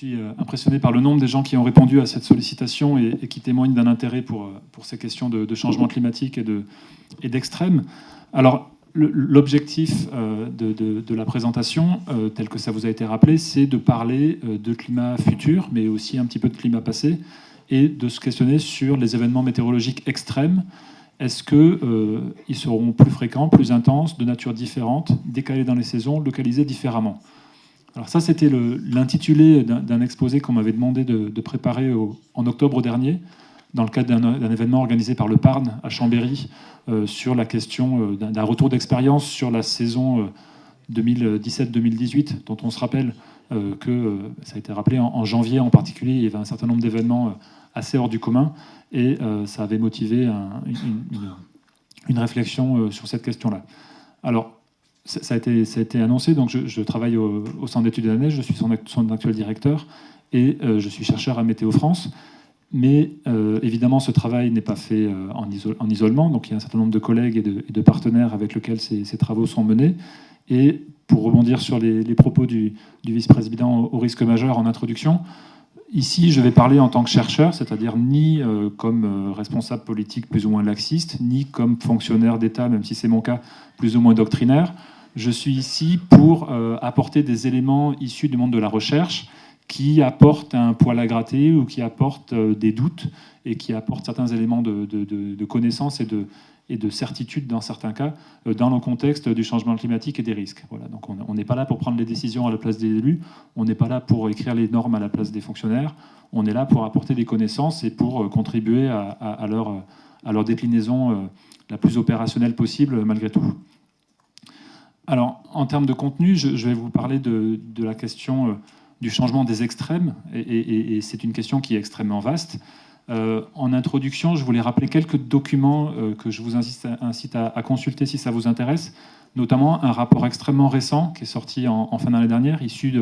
suis impressionné par le nombre des gens qui ont répondu à cette sollicitation et qui témoignent d'un intérêt pour ces questions de changement climatique et d'extrême. Alors, l'objectif de la présentation, tel que ça vous a été rappelé, c'est de parler de climat futur, mais aussi un petit peu de climat passé, et de se questionner sur les événements météorologiques extrêmes. Est-ce qu'ils seront plus fréquents, plus intenses, de nature différente, décalés dans les saisons, localisés différemment? Alors ça, c'était l'intitulé d'un exposé qu'on m'avait demandé de préparer en octobre dernier, dans le cadre d'un événement organisé par le Parn à Chambéry, sur la question d'un retour d'expérience sur la saison 2017-2018, dont on se rappelle que, ça a été rappelé, en janvier en particulier, il y avait un certain nombre d'événements assez hors du commun, et ça avait motivé une réflexion sur cette question-là. Alors, ça a été annoncé, donc je travaille au Centre d'études de la neige, je suis son actuel directeur, et je suis chercheur à Météo France. Mais évidemment, ce travail n'est pas fait en isolement, donc il y a un certain nombre de collègues et de partenaires avec lesquels ces travaux sont menés. Et pour rebondir sur les propos du vice-président au risque majeur en introduction, ici, je vais parler en tant que chercheur, c'est-à-dire ni comme responsable politique plus ou moins laxiste, ni comme fonctionnaire d'État, même si c'est mon cas, plus ou moins doctrinaire. Je suis ici pour apporter des éléments issus du monde de la recherche qui apportent un poil à gratter ou qui apportent des doutes et qui apportent certains éléments de connaissance et de certitude dans certains cas, dans le contexte du changement climatique et des risques. Voilà, donc on n'est pas là pour prendre les décisions à la place des élus, on n'est pas là pour écrire les normes à la place des fonctionnaires, on est là pour apporter des connaissances et pour contribuer à leur déclinaison la plus opérationnelle possible malgré tout. Alors, en termes de contenu, je vais vous parler de la question du changement des extrêmes, et c'est une question qui est extrêmement vaste. En introduction, je voulais rappeler quelques documents que je vous incite à consulter si ça vous intéresse, notamment un rapport extrêmement récent qui est sorti en fin d'année dernière, issu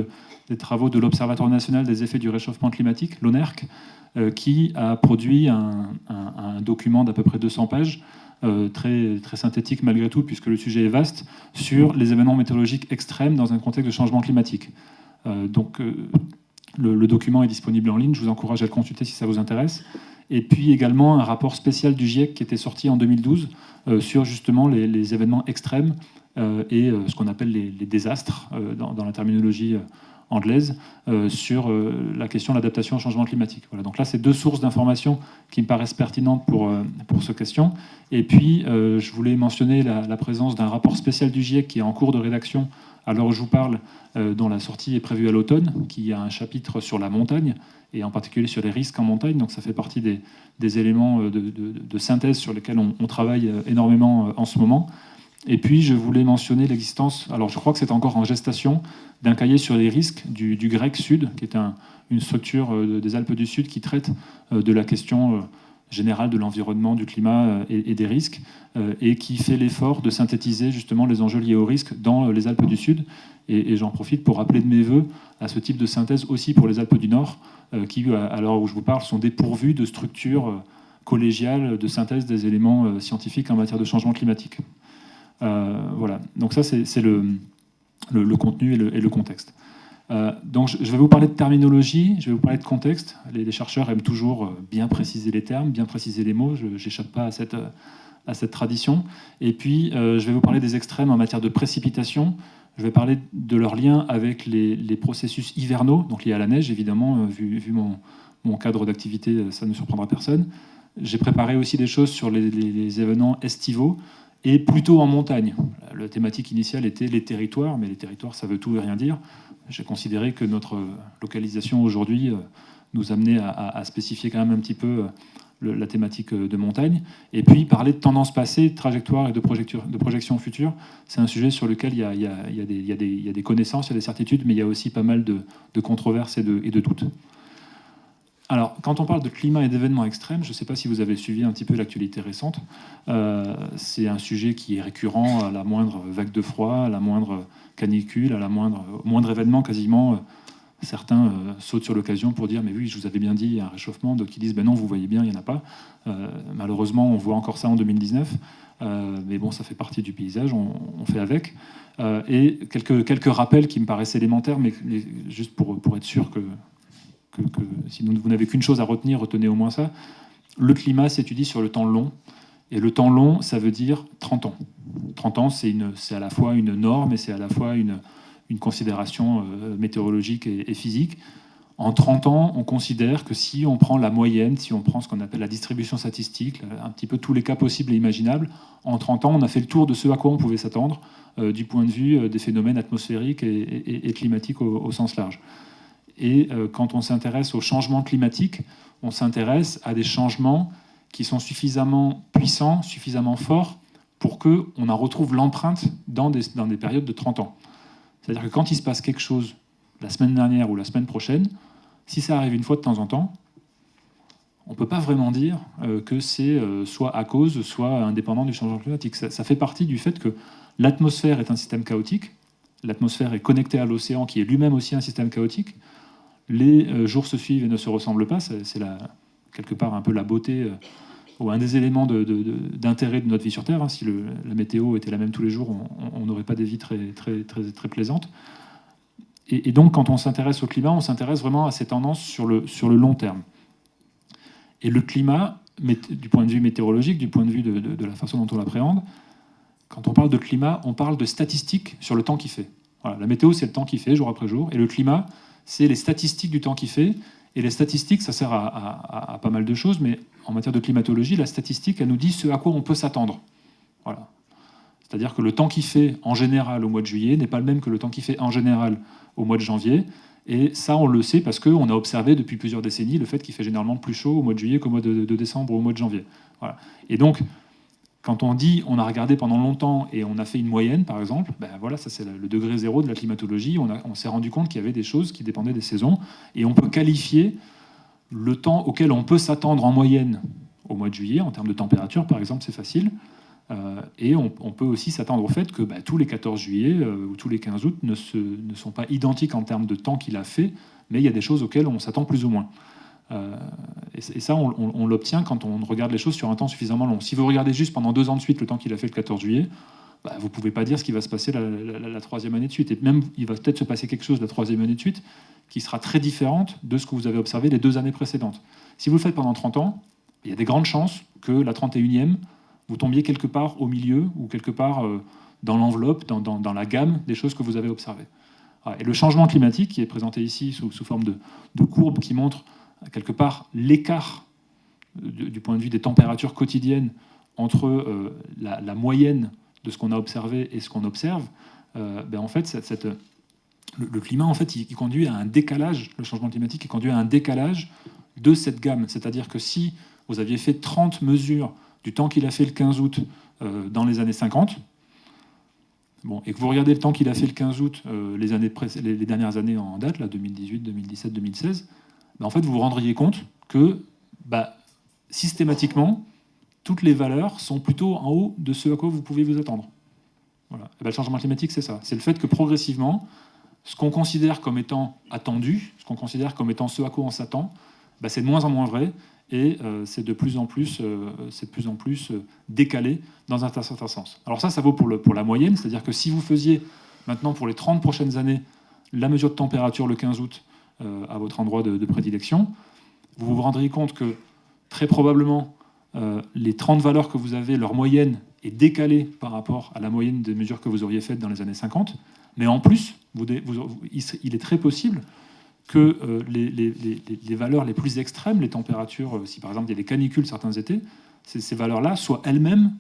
des travaux de l'Observatoire national des effets du réchauffement climatique, l'ONERC, qui a produit un document d'à peu près 200 pages, très, très synthétique malgré tout, puisque le sujet est vaste, sur les événements météorologiques extrêmes dans un contexte de changement climatique. Le document est disponible en ligne, je vous encourage à le consulter si ça vous intéresse. Et puis également un rapport spécial du GIEC qui était sorti en 2012 sur justement les événements extrêmes et ce qu'on appelle les désastres dans la terminologie anglaise sur la question de l'adaptation au changement climatique. Voilà, donc là, c'est deux sources d'informations qui me paraissent pertinentes pour cette question. Et puis, je voulais mentionner la présence d'un rapport spécial du GIEC qui est en cours de rédaction à l'heure où je vous parle, dont la sortie est prévue à l'automne, qui a un chapitre sur la montagne, et en particulier sur les risques en montagne. Donc ça fait partie des éléments de synthèse sur lesquels on travaille énormément en ce moment. Et puis je voulais mentionner l'existence, alors je crois que c'est encore en gestation, d'un cahier sur les risques du GREC Sud, qui est une structure des Alpes du Sud qui traite de la question générale de l'environnement, du climat et des risques, et qui fait l'effort de synthétiser justement les enjeux liés aux risques dans les Alpes du Sud. Et j'en profite pour rappeler de mes voeux à ce type de synthèse aussi pour les Alpes du Nord, qui, à l'heure où je vous parle, sont dépourvues de structures collégiales de synthèse des éléments scientifiques en matière de changement climatique. Voilà, donc ça c'est le contenu et le contexte. Donc je vais vous parler de terminologie, je vais vous parler de contexte. Les chercheurs aiment toujours bien préciser les termes, bien préciser les mots, je n'échappe pas à cette tradition. Et puis je vais vous parler des extrêmes en matière de précipitation, je vais parler de leur lien avec les processus hivernaux, donc liés à la neige évidemment, vu mon cadre d'activité, ça ne surprendra personne. J'ai préparé aussi des choses sur les événements estivaux, et plutôt en montagne. La thématique initiale était les territoires, mais les territoires, ça veut tout et rien dire. J'ai considéré que notre localisation aujourd'hui nous amenait à spécifier quand même un petit peu la thématique de montagne. Et puis, parler de tendances passées, de trajectoires et de projections futures, c'est un sujet sur lequel il y a des connaissances, il y a des certitudes, mais il y a aussi pas mal de controverses et de doutes. Alors, quand on parle de climat et d'événements extrêmes, je ne sais pas si vous avez suivi un petit peu l'actualité récente, c'est un sujet qui est récurrent à la moindre vague de froid, à la moindre canicule, au moindre événement quasiment. Certains sautent sur l'occasion pour dire « mais oui, je vous avais bien dit, il y a un réchauffement », d'autres qui disent ben « non, vous voyez bien, il n'y en a pas ». Malheureusement, on voit encore ça en 2019, mais bon, ça fait partie du paysage, on fait avec. Et quelques rappels qui me paraissent élémentaires, mais juste pour être sûr que si vous n'avez qu'une chose à retenir, retenez au moins ça. Le climat s'étudie sur le temps long. Et le temps long, ça veut dire 30 ans. 30 ans, c'est à la fois une norme et c'est à la fois une considération météorologique et physique. En 30 ans, on considère que si on prend la moyenne, si on prend ce qu'on appelle la distribution statistique, un petit peu tous les cas possibles et imaginables, en 30 ans, on a fait le tour de ce à quoi on pouvait s'attendre du point de vue des phénomènes atmosphériques et climatiques au sens large. Et quand on s'intéresse aux changements climatiques, on s'intéresse à des changements qui sont suffisamment puissants, suffisamment forts pour qu'on en retrouve l'empreinte dans des périodes de 30 ans. C'est-à-dire que quand il se passe quelque chose la semaine dernière ou la semaine prochaine, si ça arrive une fois de temps en temps, on ne peut pas vraiment dire que c'est soit à cause, soit indépendant du changement climatique. Ça fait partie du fait que l'atmosphère est un système chaotique, l'atmosphère est connectée à l'océan qui est lui-même aussi un système chaotique, les jours se suivent et ne se ressemblent pas, c'est quelque part un peu la beauté ou un des éléments d'intérêt de notre vie sur Terre. Si la météo était la même tous les jours, on n'aurait pas des vies très, très, très, très plaisantes. Et donc, quand on s'intéresse au climat, on s'intéresse vraiment à ces tendances sur le long terme. Et le climat, du point de vue météorologique, du point de vue de la façon dont on l'appréhende, quand on parle de climat, on parle de statistiques sur le temps qu'il fait. Voilà, la météo, c'est le temps qu'il fait, jour après jour, et le climat, c'est les statistiques du temps qu'il fait. Et les statistiques, ça sert à pas mal de choses, mais en matière de climatologie, la statistique, elle nous dit ce à quoi on peut s'attendre. Voilà. C'est-à-dire que le temps qu'il fait en général au mois de juillet n'est pas le même que le temps qu'il fait en général au mois de janvier. Et ça, on le sait parce qu'on a observé depuis plusieurs décennies le fait qu'il fait généralement plus chaud au mois de juillet qu'au mois de décembre ou au mois de janvier. Voilà. Et donc, quand on dit on a regardé pendant longtemps et on a fait une moyenne, par exemple, ben voilà, ça c'est le degré zéro de la climatologie. On s'est rendu compte qu'il y avait des choses qui dépendaient des saisons. Et on peut qualifier le temps auquel on peut s'attendre en moyenne au mois de juillet, en termes de température, par exemple, c'est facile. Et on peut aussi s'attendre au fait que tous les 14 juillet ou tous les 15 août ne sont pas identiques en termes de temps qu'il a fait, mais il y a des choses auxquelles on s'attend plus ou moins. Et ça, on l'obtient quand on regarde les choses sur un temps suffisamment long. Si vous regardez juste pendant 2 ans de suite le temps qu'il a fait le 14 juillet, vous ne pouvez pas dire ce qui va se passer la troisième année de suite. Et même, il va peut-être se passer quelque chose la troisième année de suite qui sera très différente de ce que vous avez observé les 2 années précédentes. Si vous le faites pendant 30 ans, il y a des grandes chances que la 31e, vous tombiez quelque part au milieu ou quelque part dans l'enveloppe, dans la gamme des choses que vous avez observées. Et le changement climatique, qui est présenté ici sous forme de courbe qui montre quelque part l'écart du point de vue des températures quotidiennes entre la moyenne de ce qu'on a observé et ce qu'on observe, en fait, le climat, en fait, il conduit à un décalage, le changement climatique, il conduit à un décalage de cette gamme. C'est-à-dire que si vous aviez fait 30 mesures du temps qu'il a fait le 15 août dans les années 50, et que vous regardez le temps qu'il a fait le 15 août les dernières années en date, là, 2018, 2017, 2016, en fait, vous vous rendriez compte que systématiquement, toutes les valeurs sont plutôt en haut de ce à quoi vous pouvez vous attendre. Voilà. Et le changement climatique, c'est ça. C'est le fait que progressivement, ce qu'on considère comme étant attendu, ce qu'on considère comme étant ce à quoi on s'attend, c'est de moins en moins vrai et c'est de plus en plus décalé dans un certain sens. Alors ça vaut pour la moyenne, c'est-à-dire que si vous faisiez maintenant pour les 30 prochaines années la mesure de température le 15 août à votre endroit de prédilection, vous vous rendriez compte que très probablement les 30 valeurs que vous avez, leur moyenne est décalée par rapport à la moyenne des mesures que vous auriez faites dans les années 50, mais en plus, il est très possible que les valeurs les plus extrêmes, les températures, si par exemple il y a des canicules certains étés, ces valeurs-là soient elles-mêmes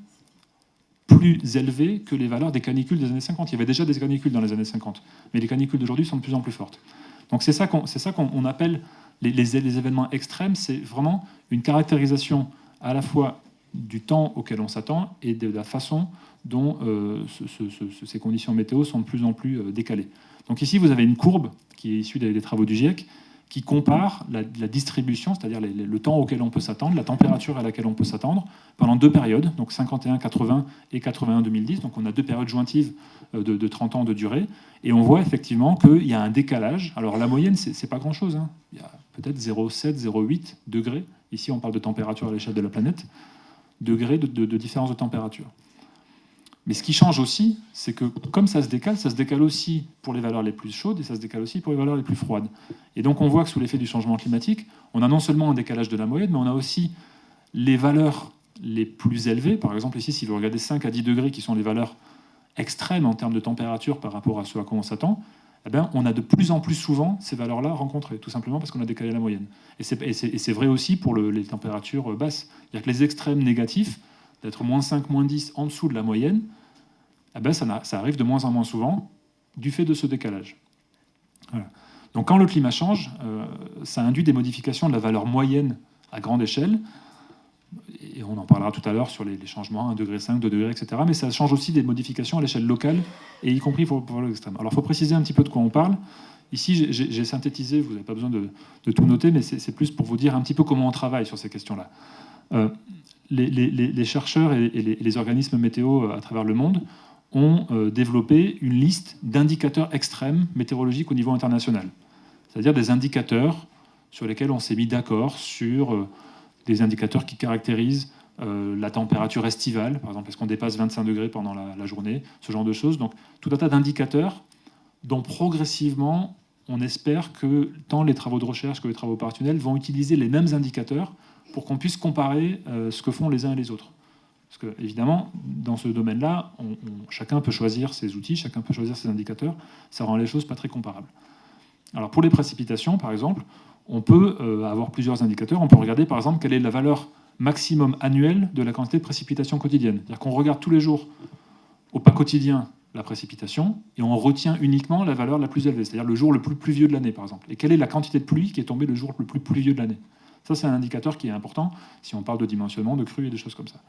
plus élevées que les valeurs des canicules des années 50. Il y avait déjà des canicules dans les années 50, mais les canicules d'aujourd'hui sont de plus en plus fortes. Donc c'est ça qu'on appelle les événements extrêmes, c'est vraiment une caractérisation à la fois du temps auquel on s'attend et de la façon dont ces conditions météo sont de plus en plus décalées. Donc ici, vous avez une courbe qui est issue des travaux du GIEC qui compare la distribution, c'est-à-dire le temps auquel on peut s'attendre, la température à laquelle on peut s'attendre, pendant 2 périodes, donc 51-80 et 81-2010. Donc on a 2 périodes jointives de 30 ans de durée. Et on voit effectivement qu'il y a un décalage. Alors la moyenne, c'est pas grand-chose. Il y a peut-être 0,7, 0,8 degrés. Ici, on parle de température à l'échelle de la planète. Degrés de différence de température. Mais ce qui change aussi, c'est que comme ça se décale aussi pour les valeurs les plus chaudes et ça se décale aussi pour les valeurs les plus froides. Et donc on voit que sous l'effet du changement climatique, on a non seulement un décalage de la moyenne, mais on a aussi les valeurs les plus élevées. Par exemple ici, si vous regardez 5 à 10 degrés, qui sont les valeurs extrêmes en termes de température par rapport à ce à quoi on s'attend, eh bien, on a de plus en plus souvent ces valeurs-là rencontrées, tout simplement parce qu'on a décalé la moyenne. Et c'est vrai aussi pour les températures basses. C'est-à-dire que les extrêmes négatifs, d'être -5, -10 en dessous de la moyenne, eh ben ça arrive de moins en moins souvent du fait de ce décalage. Voilà. Donc quand le climat change, ça induit des modifications de la valeur moyenne à grande échelle, et on en parlera tout à l'heure sur les changements 1,5 degré, 2 degrés, etc. Mais ça change aussi des modifications à l'échelle locale, et y compris pour l'extrême. Alors il faut préciser un petit peu de quoi on parle. Ici, j'ai synthétisé, vous n'avez pas besoin de tout noter, mais c'est plus pour vous dire un petit peu comment on travaille sur ces questions-là. Les chercheurs et les organismes météo à travers le monde ont développé une liste d'indicateurs extrêmes météorologiques au niveau international. C'est-à-dire des indicateurs sur lesquels on s'est mis d'accord sur des indicateurs qui caractérisent la température estivale, par exemple, est-ce qu'on dépasse 25 degrés pendant la journée, ce genre de choses. Donc tout un tas d'indicateurs dont progressivement on espère que tant les travaux de recherche que les travaux opérationnels vont utiliser les mêmes indicateurs pour qu'on puisse comparer ce que font les uns et les autres. Parce que, évidemment, dans ce domaine-là, chacun peut choisir ses outils, chacun peut choisir ses indicateurs, ça rend les choses pas très comparables. Alors pour les précipitations, par exemple, on peut avoir plusieurs indicateurs. On peut regarder, par exemple, quelle est la valeur maximum annuelle de la quantité de précipitation quotidienne. C'est-à-dire qu'on regarde tous les jours, au pas quotidien, la précipitation, et on retient uniquement la valeur la plus élevée, c'est-à-dire le jour le plus pluvieux de l'année, par exemple. Et quelle est la quantité de pluie qui est tombée le jour le plus pluvieux de l'année. Ça, c'est un indicateur qui est important si on parle de dimensionnement, de crues et des choses comme ça.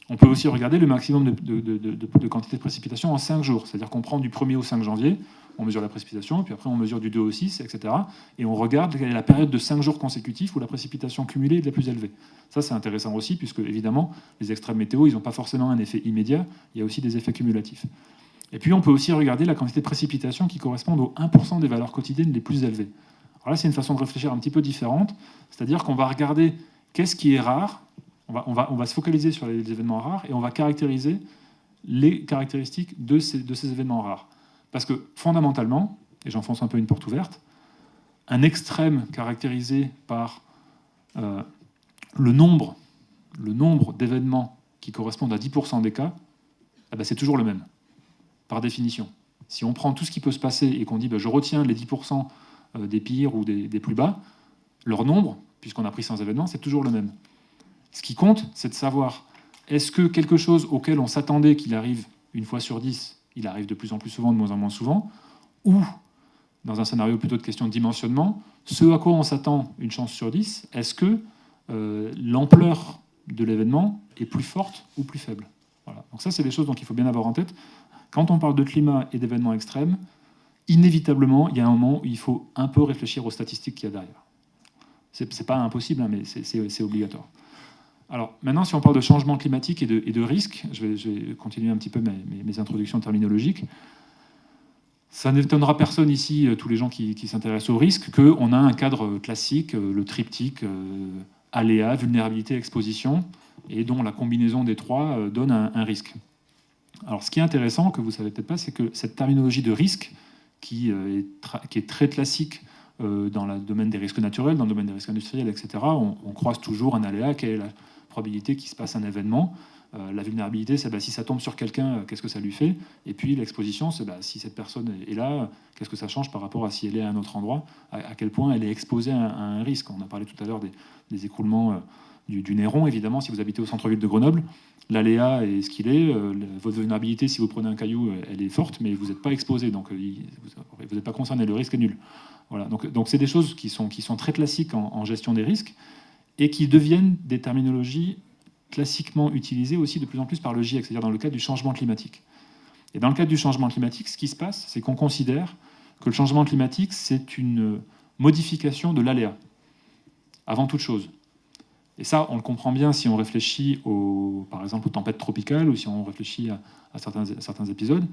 On peut aussi regarder le maximum de quantité de précipitation en 5 jours, c'est-à-dire qu'on prend du 1er au 5 janvier, on mesure la précipitation, puis après on mesure du 2 au 6, etc. Et on regarde quelle est la période de 5 jours consécutifs où la précipitation cumulée est la plus élevée. Ça, c'est intéressant aussi, puisque évidemment, les extrêmes météo, ils n'ont pas forcément un effet immédiat, il y a aussi des effets cumulatifs. Et puis on peut aussi regarder la quantité de précipitation qui correspond aux 1% des valeurs quotidiennes les plus élevées. Alors là, c'est une façon de réfléchir un petit peu différente, c'est-à-dire qu'on va regarder qu'est-ce qui est rare, on va se focaliser sur les événements rares et on va caractériser les caractéristiques de ces événements rares. Parce que fondamentalement, et j'enfonce un peu une porte ouverte, un extrême caractérisé par le nombre d'événements qui correspondent à 10% des cas, eh ben c'est toujours le même, par définition. Si on prend tout ce qui peut se passer et qu'on dit je retiens les 10% des pires ou des plus bas, leur nombre, puisqu'on a pris 100 événements, c'est toujours le même. Ce qui compte, c'est de savoir, est-ce que quelque chose auquel on s'attendait qu'il arrive une fois sur 10, il arrive de plus en plus souvent, de moins en moins souvent, ou, dans un scénario plutôt de question de dimensionnement, ce à quoi on s'attend une chance sur 10, est-ce que l'ampleur de l'événement est plus forte ou plus faible. Voilà. Donc ça, c'est des choses qu'il faut bien avoir en tête. Quand on parle de climat et d'événements extrêmes, inévitablement, il y a un moment où il faut un peu réfléchir aux statistiques qu'il y a derrière. C'est pas impossible, hein, mais c'est obligatoire. Alors maintenant, si on parle de changement climatique et de risque, je vais continuer un petit peu mes introductions terminologiques. Ça n'étonnera personne ici, tous les gens qui s'intéressent au risque, qu'on a un cadre classique, le triptyque aléa, vulnérabilité, exposition, et dont la combinaison des trois donne un risque. Alors ce qui est intéressant, que vous ne savez peut-être pas, c'est que cette terminologie de risque, qui est très classique dans le domaine des risques naturels, dans le domaine des risques industriels, etc., on croise toujours un aléa, quelle est la probabilité qu'il se passe un événement. La vulnérabilité, c'est si ça tombe sur quelqu'un, qu'est-ce que ça lui fait? Et puis l'exposition, c'est si cette personne est là, qu'est-ce que ça change par rapport à si elle est à un autre endroit, à quel point elle est exposée à un risque. On a parlé tout à l'heure des écroulements du Néron, évidemment, si vous habitez au centre-ville de Grenoble, l'aléa est ce qu'il est. Votre vulnérabilité, si vous prenez un caillou, elle est forte, mais vous n'êtes pas exposé, donc vous n'êtes pas concerné, le risque est nul. Voilà, donc c'est des choses qui sont très classiques en gestion des risques et qui deviennent des terminologies classiquement utilisées aussi de plus en plus par le GIEC, c'est-à-dire dans le cadre du changement climatique. Et dans le cadre du changement climatique, ce qui se passe, c'est qu'on considère que le changement climatique, c'est une modification de l'aléa, avant toute chose. Et ça, on le comprend bien si on réfléchit, par exemple, aux tempêtes tropicales, ou si on réfléchit à certains épisodes.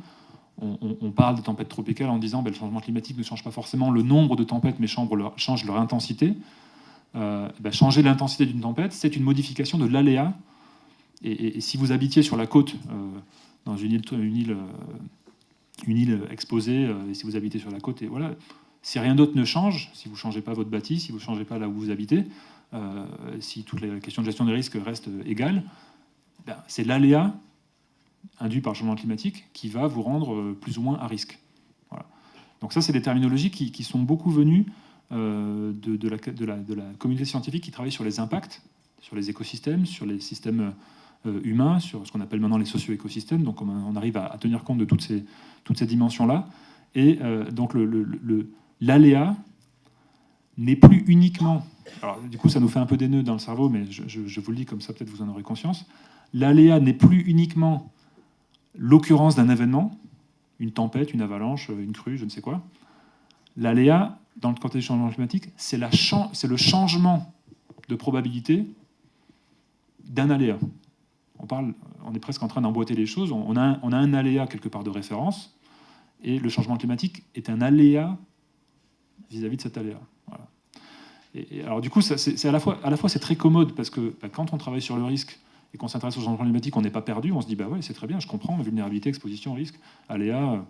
On parle de tempêtes tropicales en disant que le changement climatique ne change pas forcément le nombre de tempêtes, mais change leur intensité. Changer l'intensité d'une tempête, c'est une modification de l'aléa. Et si vous habitiez sur la côte dans une île exposée, et si vous habitez sur la côte, et voilà. Si rien d'autre ne change, si vous ne changez pas votre bâti, si vous ne changez pas là où vous habitez, si toutes les questions de gestion des risques restent égales, ben, c'est l'aléa induit par le changement climatique qui va vous rendre plus ou moins à risque. Voilà. Donc ça, c'est des terminologies qui sont beaucoup venues de la communauté scientifique qui travaille sur les impacts, sur les écosystèmes, sur les systèmes humains, sur ce qu'on appelle maintenant les socio-écosystèmes. Donc on arrive à tenir compte de toutes ces dimensions-là. Et donc l'aléa n'est plus uniquement... Alors, du coup, ça nous fait un peu des nœuds dans le cerveau, mais je vous le dis comme ça, peut-être vous en aurez conscience. L'aléa n'est plus uniquement l'occurrence d'un événement, une tempête, une avalanche, une crue, je ne sais quoi. L'aléa, dans le contexte du changement climatique, c'est le changement de probabilité d'un aléa. On est presque en train d'emboîter les choses. On a un aléa quelque part de référence, et le changement climatique est un aléa vis-à-vis de cet aléa. Voilà. Et alors du coup, c'est à la fois c'est très commode, parce que quand on travaille sur le risque et qu'on s'intéresse au changement climatique, on n'est pas perdu, on se dit bah ouais, c'est très bien, je comprends, vulnérabilité, exposition, risque, aléa,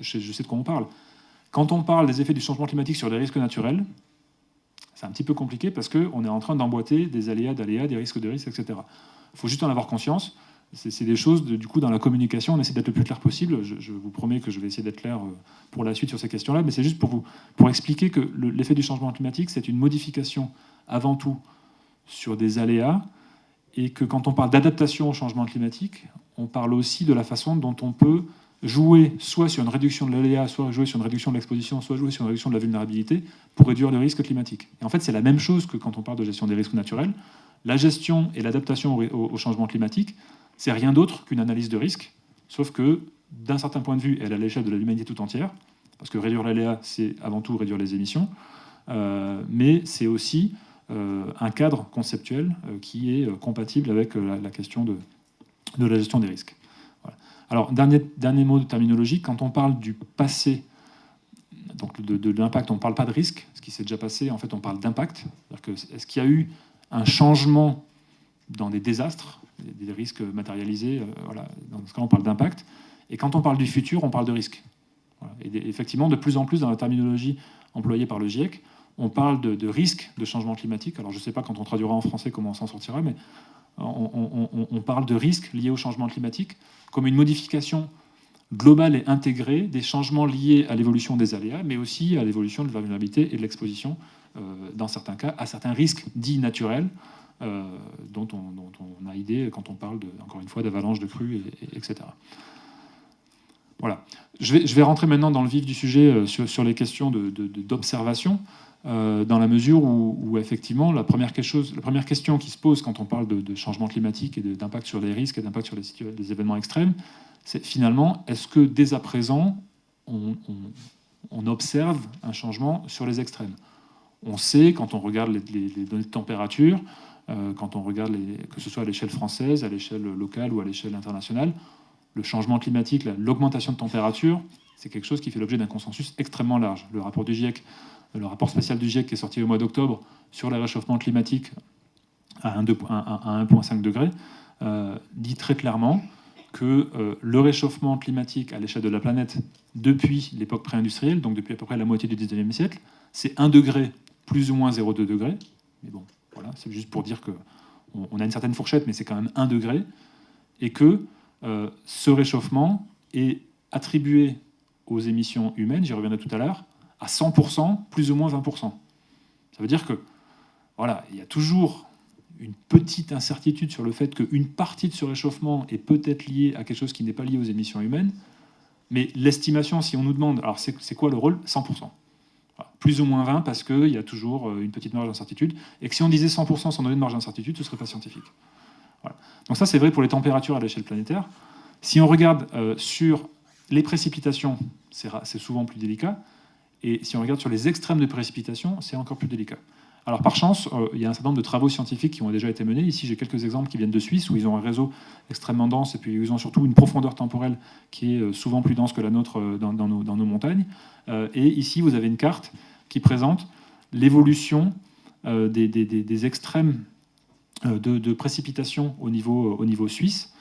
je sais de quoi on parle. Quand on parle des effets du changement climatique sur les risques naturels, c'est un petit peu compliqué parce qu'on est en train d'emboîter des aléas d'aléas, des risques de risques, etc. Il faut juste en avoir conscience. C'est des choses, du coup, dans la communication, on essaie d'être le plus clair possible. Je vous promets que je vais essayer d'être clair pour la suite sur ces questions-là, mais c'est juste pour expliquer que l'effet du changement climatique, c'est une modification avant tout sur des aléas, et que quand on parle d'adaptation au changement climatique, on parle aussi de la façon dont on peut jouer soit sur une réduction de l'aléa, soit jouer sur une réduction de l'exposition, soit jouer sur une réduction de la vulnérabilité pour réduire le risque climatique. Et en fait, c'est la même chose que quand on parle de gestion des risques naturels. La gestion et l'adaptation au changement climatique, c'est rien d'autre qu'une analyse de risque, sauf que, d'un certain point de vue, elle est à l'échelle de l'humanité tout entière, parce que réduire l'aléa, c'est avant tout réduire les émissions, mais c'est aussi un cadre conceptuel qui est compatible avec la question de la gestion des risques. Voilà. Alors, dernier mot de terminologie, quand on parle du passé, donc de l'impact, on ne parle pas de risque, ce qui s'est déjà passé, en fait, on parle d'impact. Est-ce qu'il y a eu un changement dans des désastres, des risques matérialisés, voilà. Dans ce cas, on parle d'impact. Et quand on parle du futur, on parle de risque. Voilà. Et effectivement, de plus en plus, dans la terminologie employée par le GIEC, on parle de risque de changement climatique. Alors, je ne sais pas quand on traduira en français comment on s'en sortira, mais on parle de risque lié au changement climatique comme une modification globale et intégrée des changements liés à l'évolution des aléas, mais aussi à l'évolution de la vulnérabilité et de l'exposition, dans certains cas, à certains risques dits naturels, dont on a idée quand on parle, encore une fois, d'avalanches, de crues, etc. Voilà. Je vais rentrer maintenant dans le vif du sujet sur les questions d'observation, dans la mesure où effectivement, la première question qui se pose quand on parle de changement climatique et d'impact sur les risques et d'impact sur les événements extrêmes, c'est finalement, est-ce que dès à présent, on observe un changement sur les extrêmes? On sait, quand on regarde les données de température, quand on regarde, que ce soit à l'échelle française, à l'échelle locale ou à l'échelle internationale, le changement climatique, l'augmentation de température, c'est quelque chose qui fait l'objet d'un consensus extrêmement large. Le rapport du GIEC, le rapport spécial du GIEC qui est sorti au mois d'octobre sur le réchauffement climatique à 1,5 degré, dit très clairement que le réchauffement climatique à l'échelle de la planète depuis l'époque pré-industrielle, donc depuis à peu près la moitié du 19e siècle, c'est 1 degré plus ou moins 0,2 degrés. Mais bon, voilà, c'est juste pour dire qu'on a une certaine fourchette, mais c'est quand même 1 degré, et que ce réchauffement est attribué aux émissions humaines, j'y reviendrai tout à l'heure, à 100%, plus ou moins 20%. Ça veut dire que, voilà, il y a toujours une petite incertitude sur le fait qu'une partie de ce réchauffement est peut-être liée à quelque chose qui n'est pas lié aux émissions humaines, mais l'estimation, si on nous demande, alors c'est quoi le rôle? 100%. Voilà. Plus ou moins 20, parce qu'il y a toujours une petite marge d'incertitude, et que si on disait 100% sans donner de marge d'incertitude, ce ne serait pas scientifique. Voilà. Donc ça, c'est vrai pour les températures à l'échelle planétaire. Si on regarde sur les précipitations, c'est souvent plus délicat, et si on regarde sur les extrêmes de précipitation, c'est encore plus délicat. Alors par chance, il y a un certain nombre de travaux scientifiques qui ont déjà été menés. Ici, j'ai quelques exemples qui viennent de Suisse, où ils ont un réseau extrêmement dense, et puis ils ont surtout une profondeur temporelle qui est souvent plus dense que la nôtre dans nos montagnes. Et ici, vous avez une carte qui présente l'évolution des extrêmes de précipitation au niveau suisse,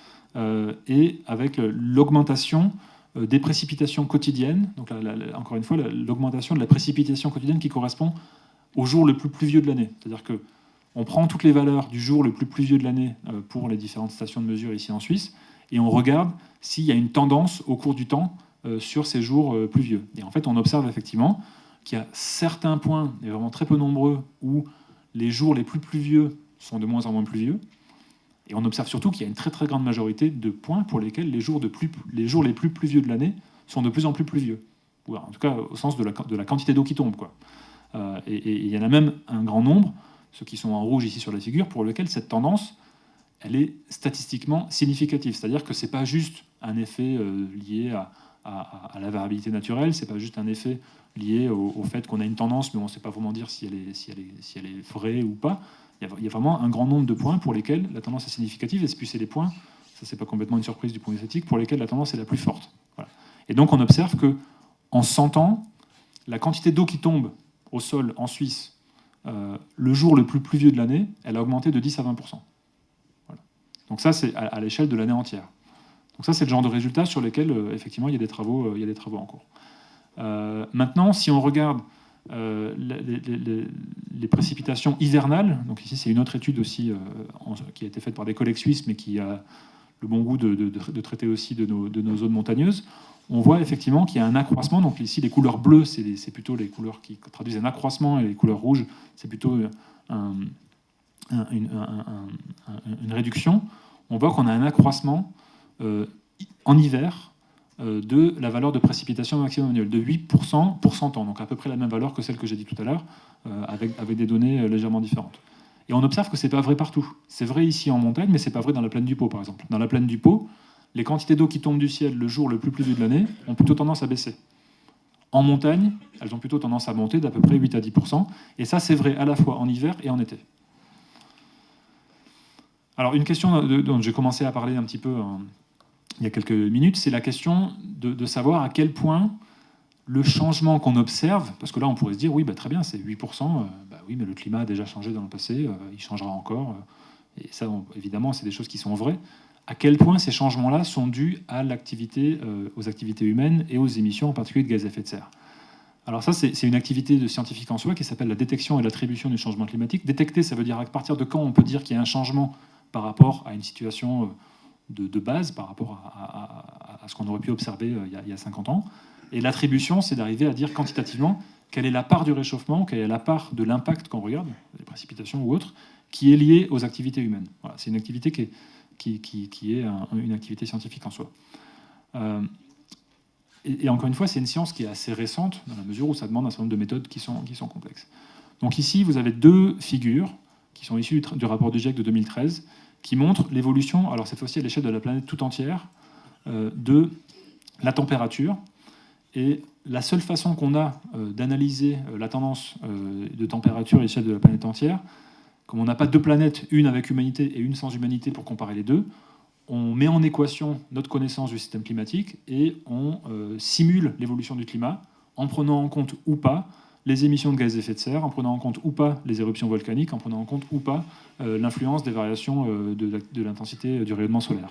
et avec l'augmentation des précipitations quotidiennes, donc encore une fois, l'augmentation de la précipitation quotidienne qui correspond au jour le plus pluvieux de l'année. C'est-à-dire qu'on prend toutes les valeurs du jour le plus pluvieux de l'année pour les différentes stations de mesure ici en Suisse, et on regarde s'il y a une tendance au cours du temps sur ces jours pluvieux. Et en fait, on observe effectivement qu'il y a certains points, et vraiment très peu nombreux, où les jours les plus pluvieux sont de moins en moins pluvieux. Et on observe surtout qu'il y a une très très grande majorité de points pour lesquels les jours les plus pluvieux de l'année sont de plus en plus pluvieux. Ou en tout cas au sens de la quantité d'eau qui tombe, quoi. Et il y en a même un grand nombre, ceux qui sont en rouge ici sur la figure, pour lesquels cette tendance, elle est statistiquement significative. C'est-à-dire que ce n'est pas juste un effet lié à la variabilité naturelle, ce n'est pas juste un effet lié au fait qu'on a une tendance, mais on ne sait pas vraiment dire si elle est vraie ou pas. Il y a vraiment un grand nombre de points pour lesquels la tendance est significative, et puis c'est les points, ça c'est pas complètement une surprise du point de vue statistique, pour lesquels la tendance est la plus forte. Voilà. Et donc on observe que en 100 ans, la quantité d'eau qui tombe au sol en Suisse le jour le plus pluvieux de l'année, elle a augmenté de 10 à 20%. Voilà. Donc ça, c'est à l'échelle de l'année entière. Donc ça, c'est le genre de résultats sur lesquels, effectivement, il y a des travaux en cours. Maintenant, si on regarde les précipitations hivernales, donc ici, c'est une autre étude aussi qui a été faite par des collègues suisses, mais qui a le bon goût de traiter aussi de nos zones montagneuses, on voit effectivement qu'il y a un accroissement. Donc ici, les couleurs bleues, c'est plutôt les couleurs qui traduisent un accroissement, et les couleurs rouges, c'est plutôt une réduction. On voit qu'on a un accroissement en hiver de la valeur de précipitation maximum annuelle, de 8% pour 100 ans, donc à peu près la même valeur que celle que j'ai dit tout à l'heure, avec des données légèrement différentes. Et on observe que ce n'est pas vrai partout. C'est vrai ici en montagne, mais ce n'est pas vrai dans la plaine du Pô, par exemple. Dans la plaine du Pô, les quantités d'eau qui tombent du ciel le jour le plus pluvieux de l'année ont plutôt tendance à baisser. En montagne, elles ont plutôt tendance à monter d'à peu près 8 à 10%. Et ça, c'est vrai à la fois en hiver et en été. Alors, une question dont j'ai commencé à parler un petit peu il y a quelques minutes, c'est la question de savoir à quel point le changement qu'on observe, parce que là, on pourrait se dire, oui, bah, très bien, c'est 8%, oui, mais le climat a déjà changé dans le passé, il changera encore. Et ça, évidemment, c'est des choses qui sont vraies. À quel point ces changements-là sont dus à l'activité, aux activités humaines et aux émissions, en particulier de gaz à effet de serre. Alors ça, c'est une activité de scientifique en soi qui s'appelle la détection et l'attribution du changement climatique. Détecter, ça veut dire à partir de quand on peut dire qu'il y a un changement par rapport à une situation de base, par rapport à ce qu'on aurait pu observer il y a 50 ans. Et l'attribution, c'est d'arriver à dire quantitativement quelle est la part du réchauffement, quelle est la part de l'impact qu'on regarde, les précipitations ou autres, qui est liée aux activités humaines. Voilà, c'est une activité qui est une activité scientifique en soi. Et encore une fois, c'est une science qui est assez récente, dans la mesure où ça demande un certain nombre de méthodes qui sont complexes. Donc ici, vous avez deux figures qui sont issues du rapport du GIEC de 2013, qui montrent l'évolution, alors cette fois-ci à l'échelle de la planète tout entière, de la température. Et la seule façon qu'on a d'analyser la tendance de température à l'échelle de la planète entière, comme on n'a pas deux planètes, une avec humanité et une sans humanité pour comparer les deux, on met en équation notre connaissance du système climatique et on simule l'évolution du climat en prenant en compte ou pas les émissions de gaz à effet de serre, en prenant en compte ou pas les éruptions volcaniques, en prenant en compte ou pas l'influence des variations de l'intensité du rayonnement solaire.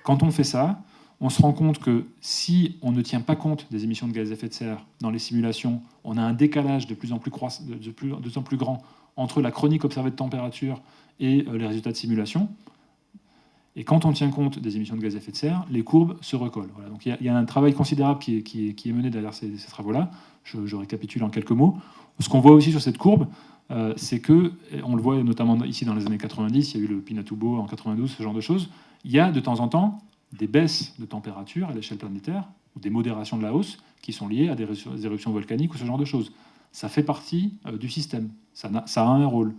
Quand on fait ça, on se rend compte que si on ne tient pas compte des émissions de gaz à effet de serre dans les simulations, on a un décalage de plus en plus grand entre la chronique observée de température et les résultats de simulation. Et quand on tient compte des émissions de gaz à effet de serre, les courbes se recollent. Voilà. Donc il y a un travail considérable qui est mené derrière ces travaux-là. Je récapitule en quelques mots. Ce qu'on voit aussi sur cette courbe, c'est que, on le voit notamment ici dans les années 90, il y a eu le Pinatubo en 92, ce genre de choses, il y a de temps en temps des baisses de température à l'échelle planétaire, ou des modérations de la hausse, qui sont liées à des éruptions volcaniques ou ce genre de choses. Ça fait partie du système. Ça a un rôle.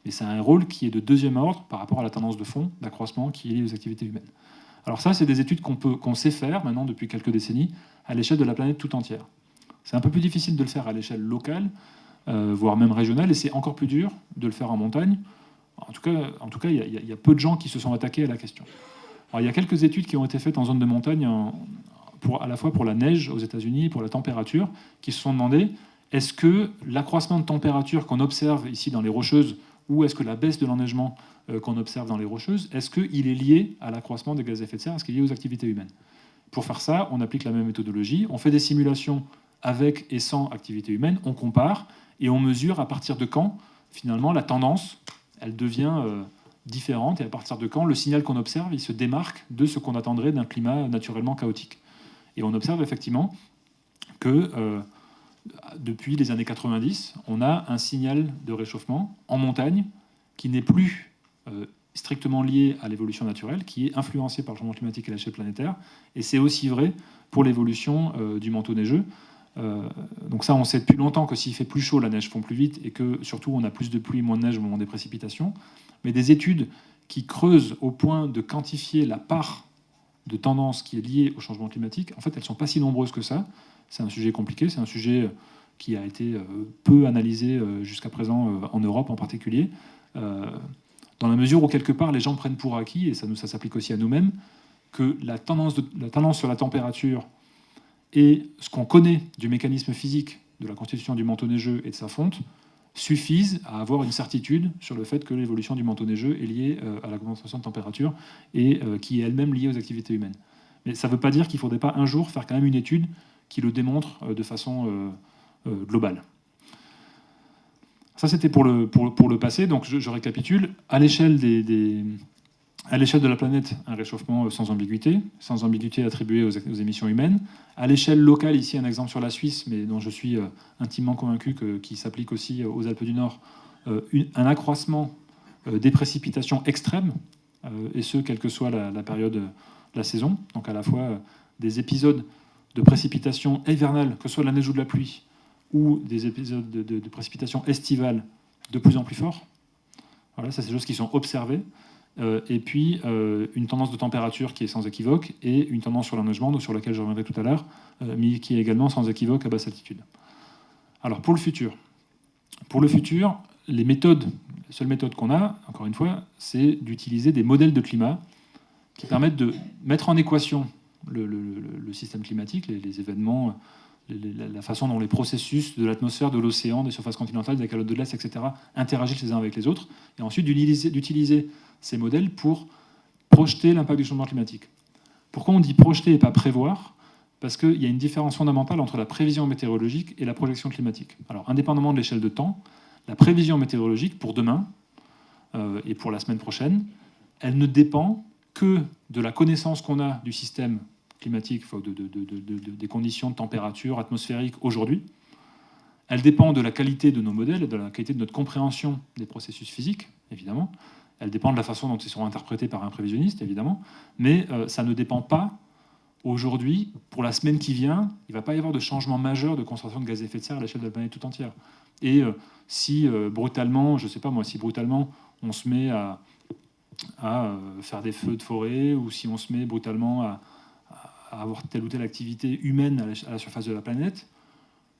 Mais c'est un rôle qui est de deuxième ordre par rapport à la tendance de fond d'accroissement qui est liée aux activités humaines. Alors ça, c'est des études qu'on sait faire maintenant depuis quelques décennies à l'échelle de la planète tout entière. C'est un peu plus difficile de le faire à l'échelle locale, voire même régionale, et c'est encore plus dur de le faire en montagne. En tout cas, il y a peu de gens qui se sont attaqués à la question. Alors, il y a quelques études qui ont été faites en zone de montagne, à la fois pour la neige aux États-Unis et pour la température, qui se sont demandé est-ce que l'accroissement de température qu'on observe ici dans les Rocheuses, ou est-ce que la baisse de l'enneigement qu'on observe dans les Rocheuses, est-ce qu'il est lié à l'accroissement des gaz à effet de serre, est-ce qu'il est lié aux activités humaines? Pour faire ça, on applique la même méthodologie, on fait des simulations avec et sans activité humaine, on compare, et on mesure à partir de quand, finalement, la tendance, elle devient différente, et à partir de quand le signal qu'on observe, il se démarque de ce qu'on attendrait d'un climat naturellement chaotique. Et on observe effectivement que depuis les années 90, on a un signal de réchauffement en montagne qui n'est plus strictement lié à l'évolution naturelle, qui est influencé par le changement climatique et l'échelle planétaire. Et c'est aussi vrai pour l'évolution du manteau neigeux. Donc ça, on sait depuis longtemps que s'il fait plus chaud, la neige fond plus vite et que surtout on a plus de pluie, moins de neige au moment des précipitations. Mais des études qui creusent au point de quantifier la part de tendance qui est liée au changement climatique, en fait, elles ne sont pas si nombreuses que ça. C'est un sujet compliqué, c'est un sujet qui a été peu analysé jusqu'à présent en Europe en particulier, dans la mesure où quelque part les gens prennent pour acquis, et ça s'applique aussi à nous-mêmes, que la tendance sur la température et ce qu'on connaît du mécanisme physique de la constitution du manteau neigeux et de sa fonte suffisent à avoir une certitude sur le fait que l'évolution du manteau neigeux est liée à la concentration de température et qui est elle-même liée aux activités humaines. Mais ça ne veut pas dire qu'il ne faudrait pas un jour faire quand même une étude qui le démontre de façon globale. Ça, c'était pour le passé. Donc, je récapitule. À l'échelle à l'échelle de la planète, un réchauffement sans ambiguïté attribuée aux émissions humaines. À l'échelle locale, ici un exemple sur la Suisse, mais dont je suis intimement convaincu qu'il s'applique aussi aux Alpes du Nord, un accroissement des précipitations extrêmes, et ce, quelle que soit la période de la saison. Donc à la fois des épisodes de précipitations hivernales, que ce soit de la neige ou de la pluie, ou des épisodes de précipitations estivales de plus en plus forts. Voilà, ça c'est des choses qui sont observées. Et puis une tendance de température qui est sans équivoque et une tendance sur l'enneigement, sur laquelle je reviendrai tout à l'heure, mais qui est également sans équivoque à basse altitude. Alors pour le futur, les seules méthodes qu'on a, encore une fois, c'est d'utiliser des modèles de climat qui permettent de mettre en équation le système climatique, les événements, la façon dont les processus de l'atmosphère, de l'océan, des surfaces continentales, des calottes de glace, etc., interagissent les uns avec les autres, et ensuite d'utiliser ces modèles pour projeter l'impact du changement climatique. Pourquoi on dit projeter et pas prévoir? Parce qu'il y a une différence fondamentale entre la prévision météorologique et la projection climatique. Alors, indépendamment de l'échelle de temps, la prévision météorologique pour demain et pour la semaine prochaine, elle ne dépend que de la connaissance qu'on a du système climatique, des conditions de température atmosphérique aujourd'hui. Elle dépend de la qualité de nos modèles et de la qualité de notre compréhension des processus physiques, évidemment. Elle dépend de la façon dont ils seront interprétés par un prévisionniste, évidemment. Mais ça ne dépend pas, aujourd'hui, pour la semaine qui vient, il ne va pas y avoir de changement majeur de concentration de gaz à effet de serre à l'échelle de la planète tout entière. Et si brutalement, je ne sais pas moi, si brutalement on se met à faire des feux de forêt, ou si on se met brutalement à avoir telle ou telle activité humaine à la surface de la planète,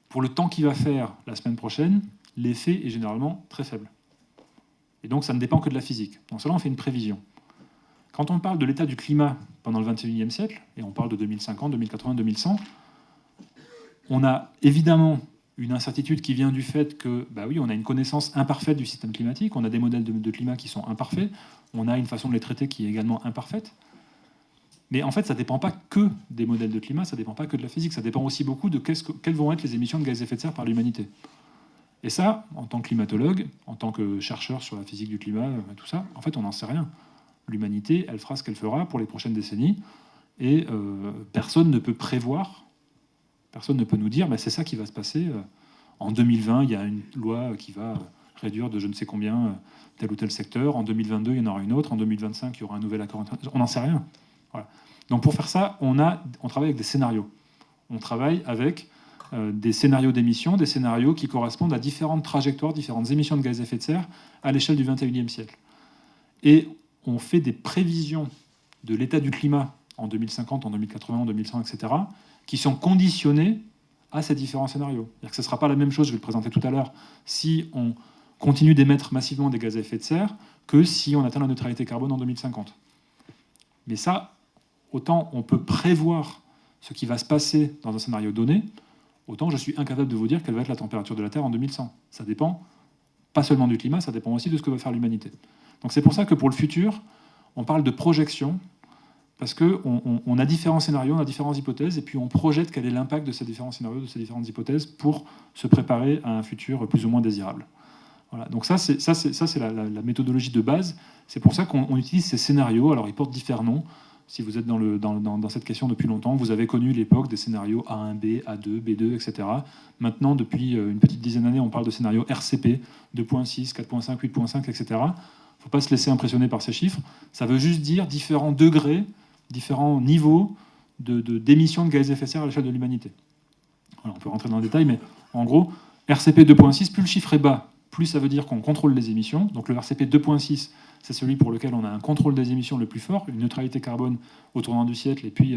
pour le temps qu'il va faire la semaine prochaine, l'effet est généralement très faible. Et donc ça ne dépend que de la physique. Donc cela, on fait une prévision. Quand on parle de l'état du climat pendant le XXIe siècle, et on parle de 2050, 2080, 2100, on a évidemment une incertitude qui vient du fait que, bah oui, on a une connaissance imparfaite du système climatique, on a des modèles de climat qui sont imparfaits, on a une façon de les traiter qui est également imparfaite. Mais en fait, ça ne dépend pas que des modèles de climat, ça ne dépend pas que de la physique, ça dépend aussi beaucoup de quelles vont être les émissions de gaz à effet de serre par l'humanité. Et ça, en tant que climatologue, en tant que chercheur sur la physique du climat, tout ça, en fait, on n'en sait rien. L'humanité, elle fera ce qu'elle fera pour les prochaines décennies, et personne ne peut prévoir, personne ne peut nous dire, bah, c'est ça qui va se passer. En 2020, il y a une loi qui va réduire de je ne sais combien tel ou tel secteur. En 2022, il y en aura une autre. En 2025, il y aura un nouvel accord. On n'en sait rien. Voilà. Donc pour faire ça, on travaille avec des scénarios. On travaille avec des scénarios d'émissions, des scénarios qui correspondent à différentes trajectoires, différentes émissions de gaz à effet de serre à l'échelle du XXIe siècle. Et on fait des prévisions de l'état du climat en 2050, en 2080, en 2100, etc., qui sont conditionnées à ces différents scénarios. C'est-à-dire que ce ne sera pas la même chose, je vais le présenter tout à l'heure, si on continue d'émettre massivement des gaz à effet de serre que si on atteint la neutralité carbone en 2050. Mais ça, autant on peut prévoir ce qui va se passer dans un scénario donné, autant je suis incapable de vous dire quelle va être la température de la Terre en 2100. Ça dépend pas seulement du climat, ça dépend aussi de ce que va faire l'humanité. Donc c'est pour ça que pour le futur, on parle de projection, parce qu'on a différents scénarios, on a différentes hypothèses, et puis on projette quel est l'impact de ces différents scénarios, de ces différentes hypothèses, pour se préparer à un futur plus ou moins désirable. Voilà. Donc ça, c'est la méthodologie de base. C'est pour ça qu'on utilise ces scénarios. Alors, ils portent différents noms. Si vous êtes dans cette question depuis longtemps, vous avez connu l'époque des scénarios A1B, A2, B2, etc. Maintenant, depuis une petite dizaine d'années, on parle de scénarios RCP, 2.6, 4.5, 8.5, etc. Il ne faut pas se laisser impressionner par ces chiffres. Ça veut juste dire différents degrés, différents niveaux d'émissions de gaz à effet de serre à l'échelle de l'humanité. Voilà, on peut rentrer dans le détail, mais en gros, RCP 2.6, plus le chiffre est bas, plus ça veut dire qu'on contrôle les émissions. Donc le RCP 2.6, c'est celui pour lequel on a un contrôle des émissions le plus fort, une neutralité carbone au tournant du siècle, et puis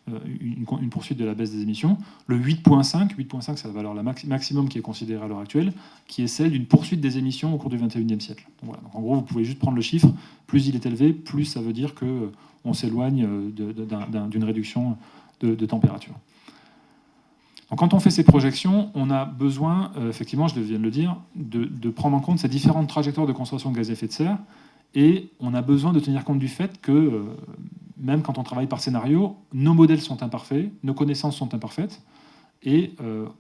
une poursuite de la baisse des émissions. Le 8.5, c'est la valeur maximum qui est considérée à l'heure actuelle, qui est celle d'une poursuite des émissions au cours du 21e siècle. Donc voilà. Donc en gros, vous pouvez juste prendre le chiffre, plus il est élevé, plus ça veut dire qu'on s'éloigne d'une réduction de température. Donc quand on fait ces projections, on a besoin, effectivement, je viens de le dire, de prendre en compte ces différentes trajectoires de concentration de gaz à effet de serre, et on a besoin de tenir compte du fait que, même quand on travaille par scénario, nos modèles sont imparfaits, nos connaissances sont imparfaites, et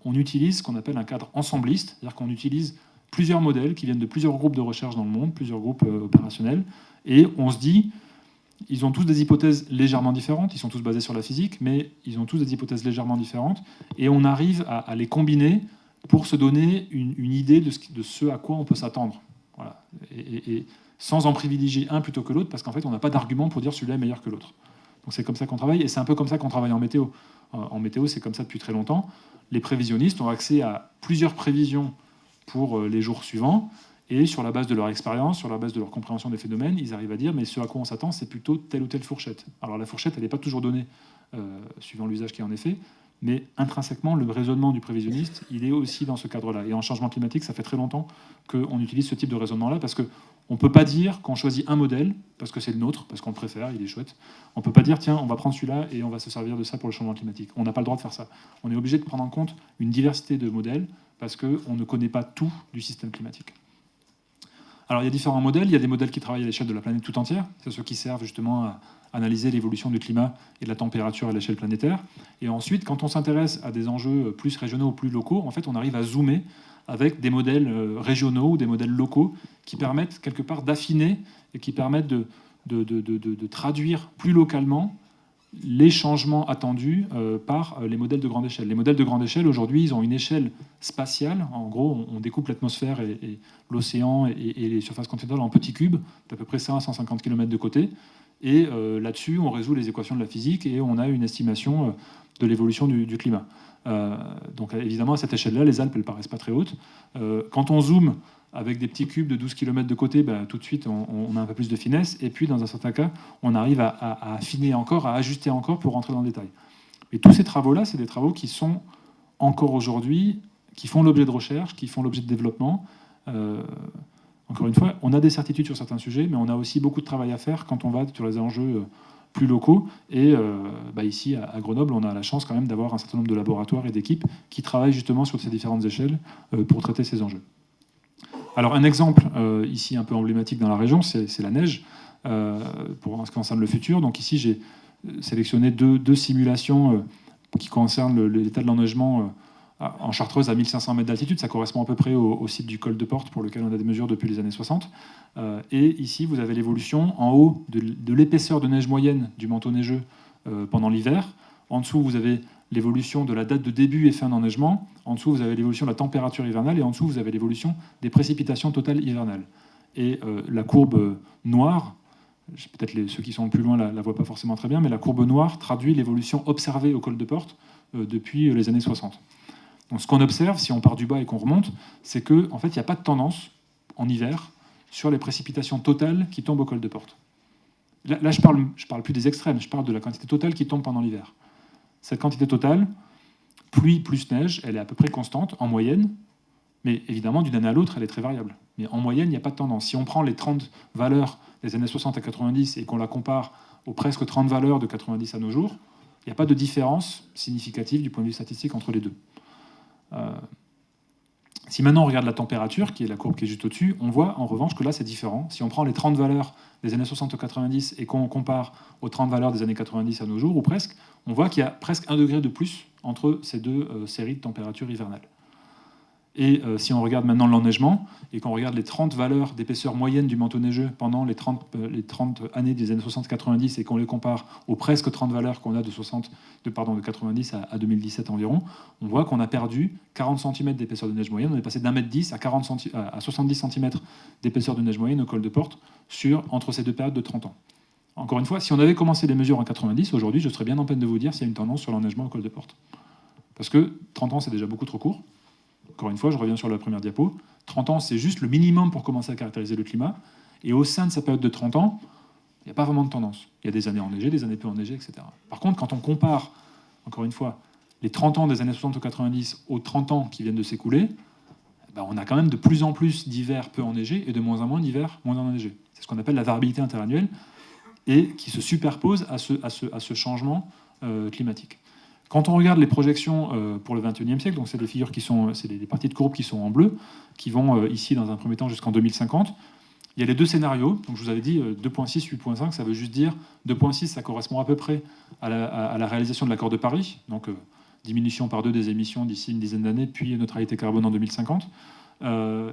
on utilise ce qu'on appelle un cadre ensembliste, c'est-à-dire qu'on utilise plusieurs modèles qui viennent de plusieurs groupes de recherche dans le monde, plusieurs groupes opérationnels, et on se dit, ils ont tous des hypothèses légèrement différentes, ils sont tous basés sur la physique, mais ils ont tous des hypothèses légèrement différentes, et on arrive à les combiner pour se donner une idée de ce à quoi on peut s'attendre. Voilà. Et sans en privilégier un plutôt que l'autre, parce qu'en fait, on n'a pas d'argument pour dire celui-là est meilleur que l'autre. Donc c'est comme ça qu'on travaille, et c'est un peu comme ça qu'on travaille en météo. En météo, c'est comme ça depuis très longtemps. Les prévisionnistes ont accès à plusieurs prévisions pour les jours suivants, et sur la base de leur expérience, sur la base de leur compréhension des phénomènes, ils arrivent à dire mais ce à quoi on s'attend, c'est plutôt telle ou telle fourchette. Alors la fourchette, elle n'est pas toujours donnée suivant l'usage qui est en effet, mais intrinsèquement, le raisonnement du prévisionniste, il est aussi dans ce cadre-là. Et en changement climatique, ça fait très longtemps qu'on utilise ce type de raisonnement-là, parce qu'on ne peut pas dire qu'on choisit un modèle, parce que c'est le nôtre, parce qu'on le préfère, il est chouette. On ne peut pas dire, tiens, on va prendre celui-là et on va se servir de ça pour le changement climatique. On n'a pas le droit de faire ça. On est obligé de prendre en compte une diversité de modèles, parce qu'on ne connaît pas tout du système climatique. Alors il y a différents modèles, il y a des modèles qui travaillent à l'échelle de la planète tout entière, c'est ceux qui servent justement à analyser l'évolution du climat et de la température à l'échelle planétaire. Et ensuite, quand on s'intéresse à des enjeux plus régionaux ou plus locaux, en fait on arrive à zoomer avec des modèles régionaux ou des modèles locaux qui permettent quelque part d'affiner et qui permettent de traduire plus localement les changements attendus par les modèles de grande échelle. Les modèles de grande échelle, aujourd'hui, ils ont une échelle spatiale. En gros, on découpe l'atmosphère et l'océan et les surfaces continentales en petits cubes, d'à peu près 100 à 150 km de côté. Et là-dessus, on résout les équations de la physique et on a une estimation de l'évolution du climat. Donc évidemment, à cette échelle-là, les Alpes, elles ne paraissent pas très hautes. Quand on zoome avec des petits cubes de 12 km de côté, tout de suite, on a un peu plus de finesse. Et puis, dans un certain cas, on arrive à affiner encore, à ajuster encore pour rentrer dans le détail. Mais tous ces travaux-là, c'est des travaux qui sont encore aujourd'hui, qui font l'objet de recherche, qui font l'objet de développement. Encore une fois, on a des certitudes sur certains sujets, mais on a aussi beaucoup de travail à faire quand on va sur les enjeux plus locaux. Et ici, à Grenoble, on a la chance quand même d'avoir un certain nombre de laboratoires et d'équipes qui travaillent justement sur ces différentes échelles pour traiter ces enjeux. Alors un exemple ici un peu emblématique dans la région, c'est la neige, pour ce qui concerne le futur. Donc ici, j'ai sélectionné deux simulations qui concernent l'état de l'enneigement en Chartreuse à 1500 mètres d'altitude. Ça correspond à peu près au site du col de Porte, pour lequel on a des mesures depuis les années 60. Et ici, vous avez l'évolution en haut de l'épaisseur de neige moyenne du manteau neigeux pendant l'hiver. En dessous, vous avez l'évolution de la date de début et fin d'enneigement. En dessous, vous avez l'évolution de la température hivernale. Et en dessous, vous avez l'évolution des précipitations totales hivernales. Et la courbe noire, peut-être ceux qui sont plus loin la voient pas forcément très bien, mais la courbe noire traduit l'évolution observée au col de Porte depuis les années 60. Donc ce qu'on observe, si on part du bas et qu'on remonte, c'est qu'en fait, il n'y a pas de tendance en hiver sur les précipitations totales qui tombent au col de Porte. Là je parle plus des extrêmes, je parle de la quantité totale qui tombe pendant l'hiver. Cette quantité totale, pluie plus neige, elle est à peu près constante en moyenne, mais évidemment, d'une année à l'autre, elle est très variable. Mais en moyenne, il n'y a pas de tendance. Si on prend les 30 valeurs des années 60 à 90 et qu'on la compare aux presque 30 valeurs de 90 à nos jours, il n'y a pas de différence significative du point de vue statistique entre les deux. Si maintenant on regarde la température, qui est la courbe qui est juste au-dessus, on voit en revanche que là c'est différent. Si on prend les 30 valeurs des années 60 ou 90 et qu'on compare aux 30 valeurs des années 90 à nos jours, ou presque, on voit qu'il y a presque 1 degré de plus entre ces deux séries de températures hivernales. Et si on regarde maintenant l'enneigement, et qu'on regarde les 30 valeurs d'épaisseur moyenne du manteau neigeux pendant les 30 années des années 60-90, et qu'on les compare aux presque 30 valeurs qu'on a de 90 à 2017 environ, on voit qu'on a perdu 40 cm d'épaisseur de neige moyenne. On est passé d'1,10 m à 70 cm d'épaisseur de neige moyenne au col de Porte entre ces deux périodes de 30 ans. Encore une fois, si on avait commencé les mesures en 90, aujourd'hui, je serais bien en peine de vous dire s'il y a une tendance sur l'enneigement au col de Porte. Parce que 30 ans, c'est déjà beaucoup trop court. Encore une fois, je reviens sur la première diapo. 30 ans, c'est juste le minimum pour commencer à caractériser le climat. Et au sein de sa période de 30 ans, il n'y a pas vraiment de tendance. Il y a des années enneigées, des années peu enneigées, etc. Par contre, quand on compare, encore une fois, les 30 ans des années 60 ou 90 aux 30 ans qui viennent de s'écouler, on a quand même de plus en plus d'hivers peu enneigés et de moins en moins d'hivers moins enneigés. C'est ce qu'on appelle la variabilité interannuelle et qui se superpose à ce changement climatique. Quand on regarde les projections pour le XXIe siècle, donc c'est des figures c'est des parties de courbes qui sont en bleu, qui vont ici dans un premier temps jusqu'en 2050. Il y a les deux scénarios. Donc je vous avais dit 2.6, 8.5, ça veut juste dire 2.6, ça correspond à peu près à la réalisation de l'accord de Paris, donc diminution par 2 des émissions d'ici une dizaine d'années, puis neutralité carbone en 2050.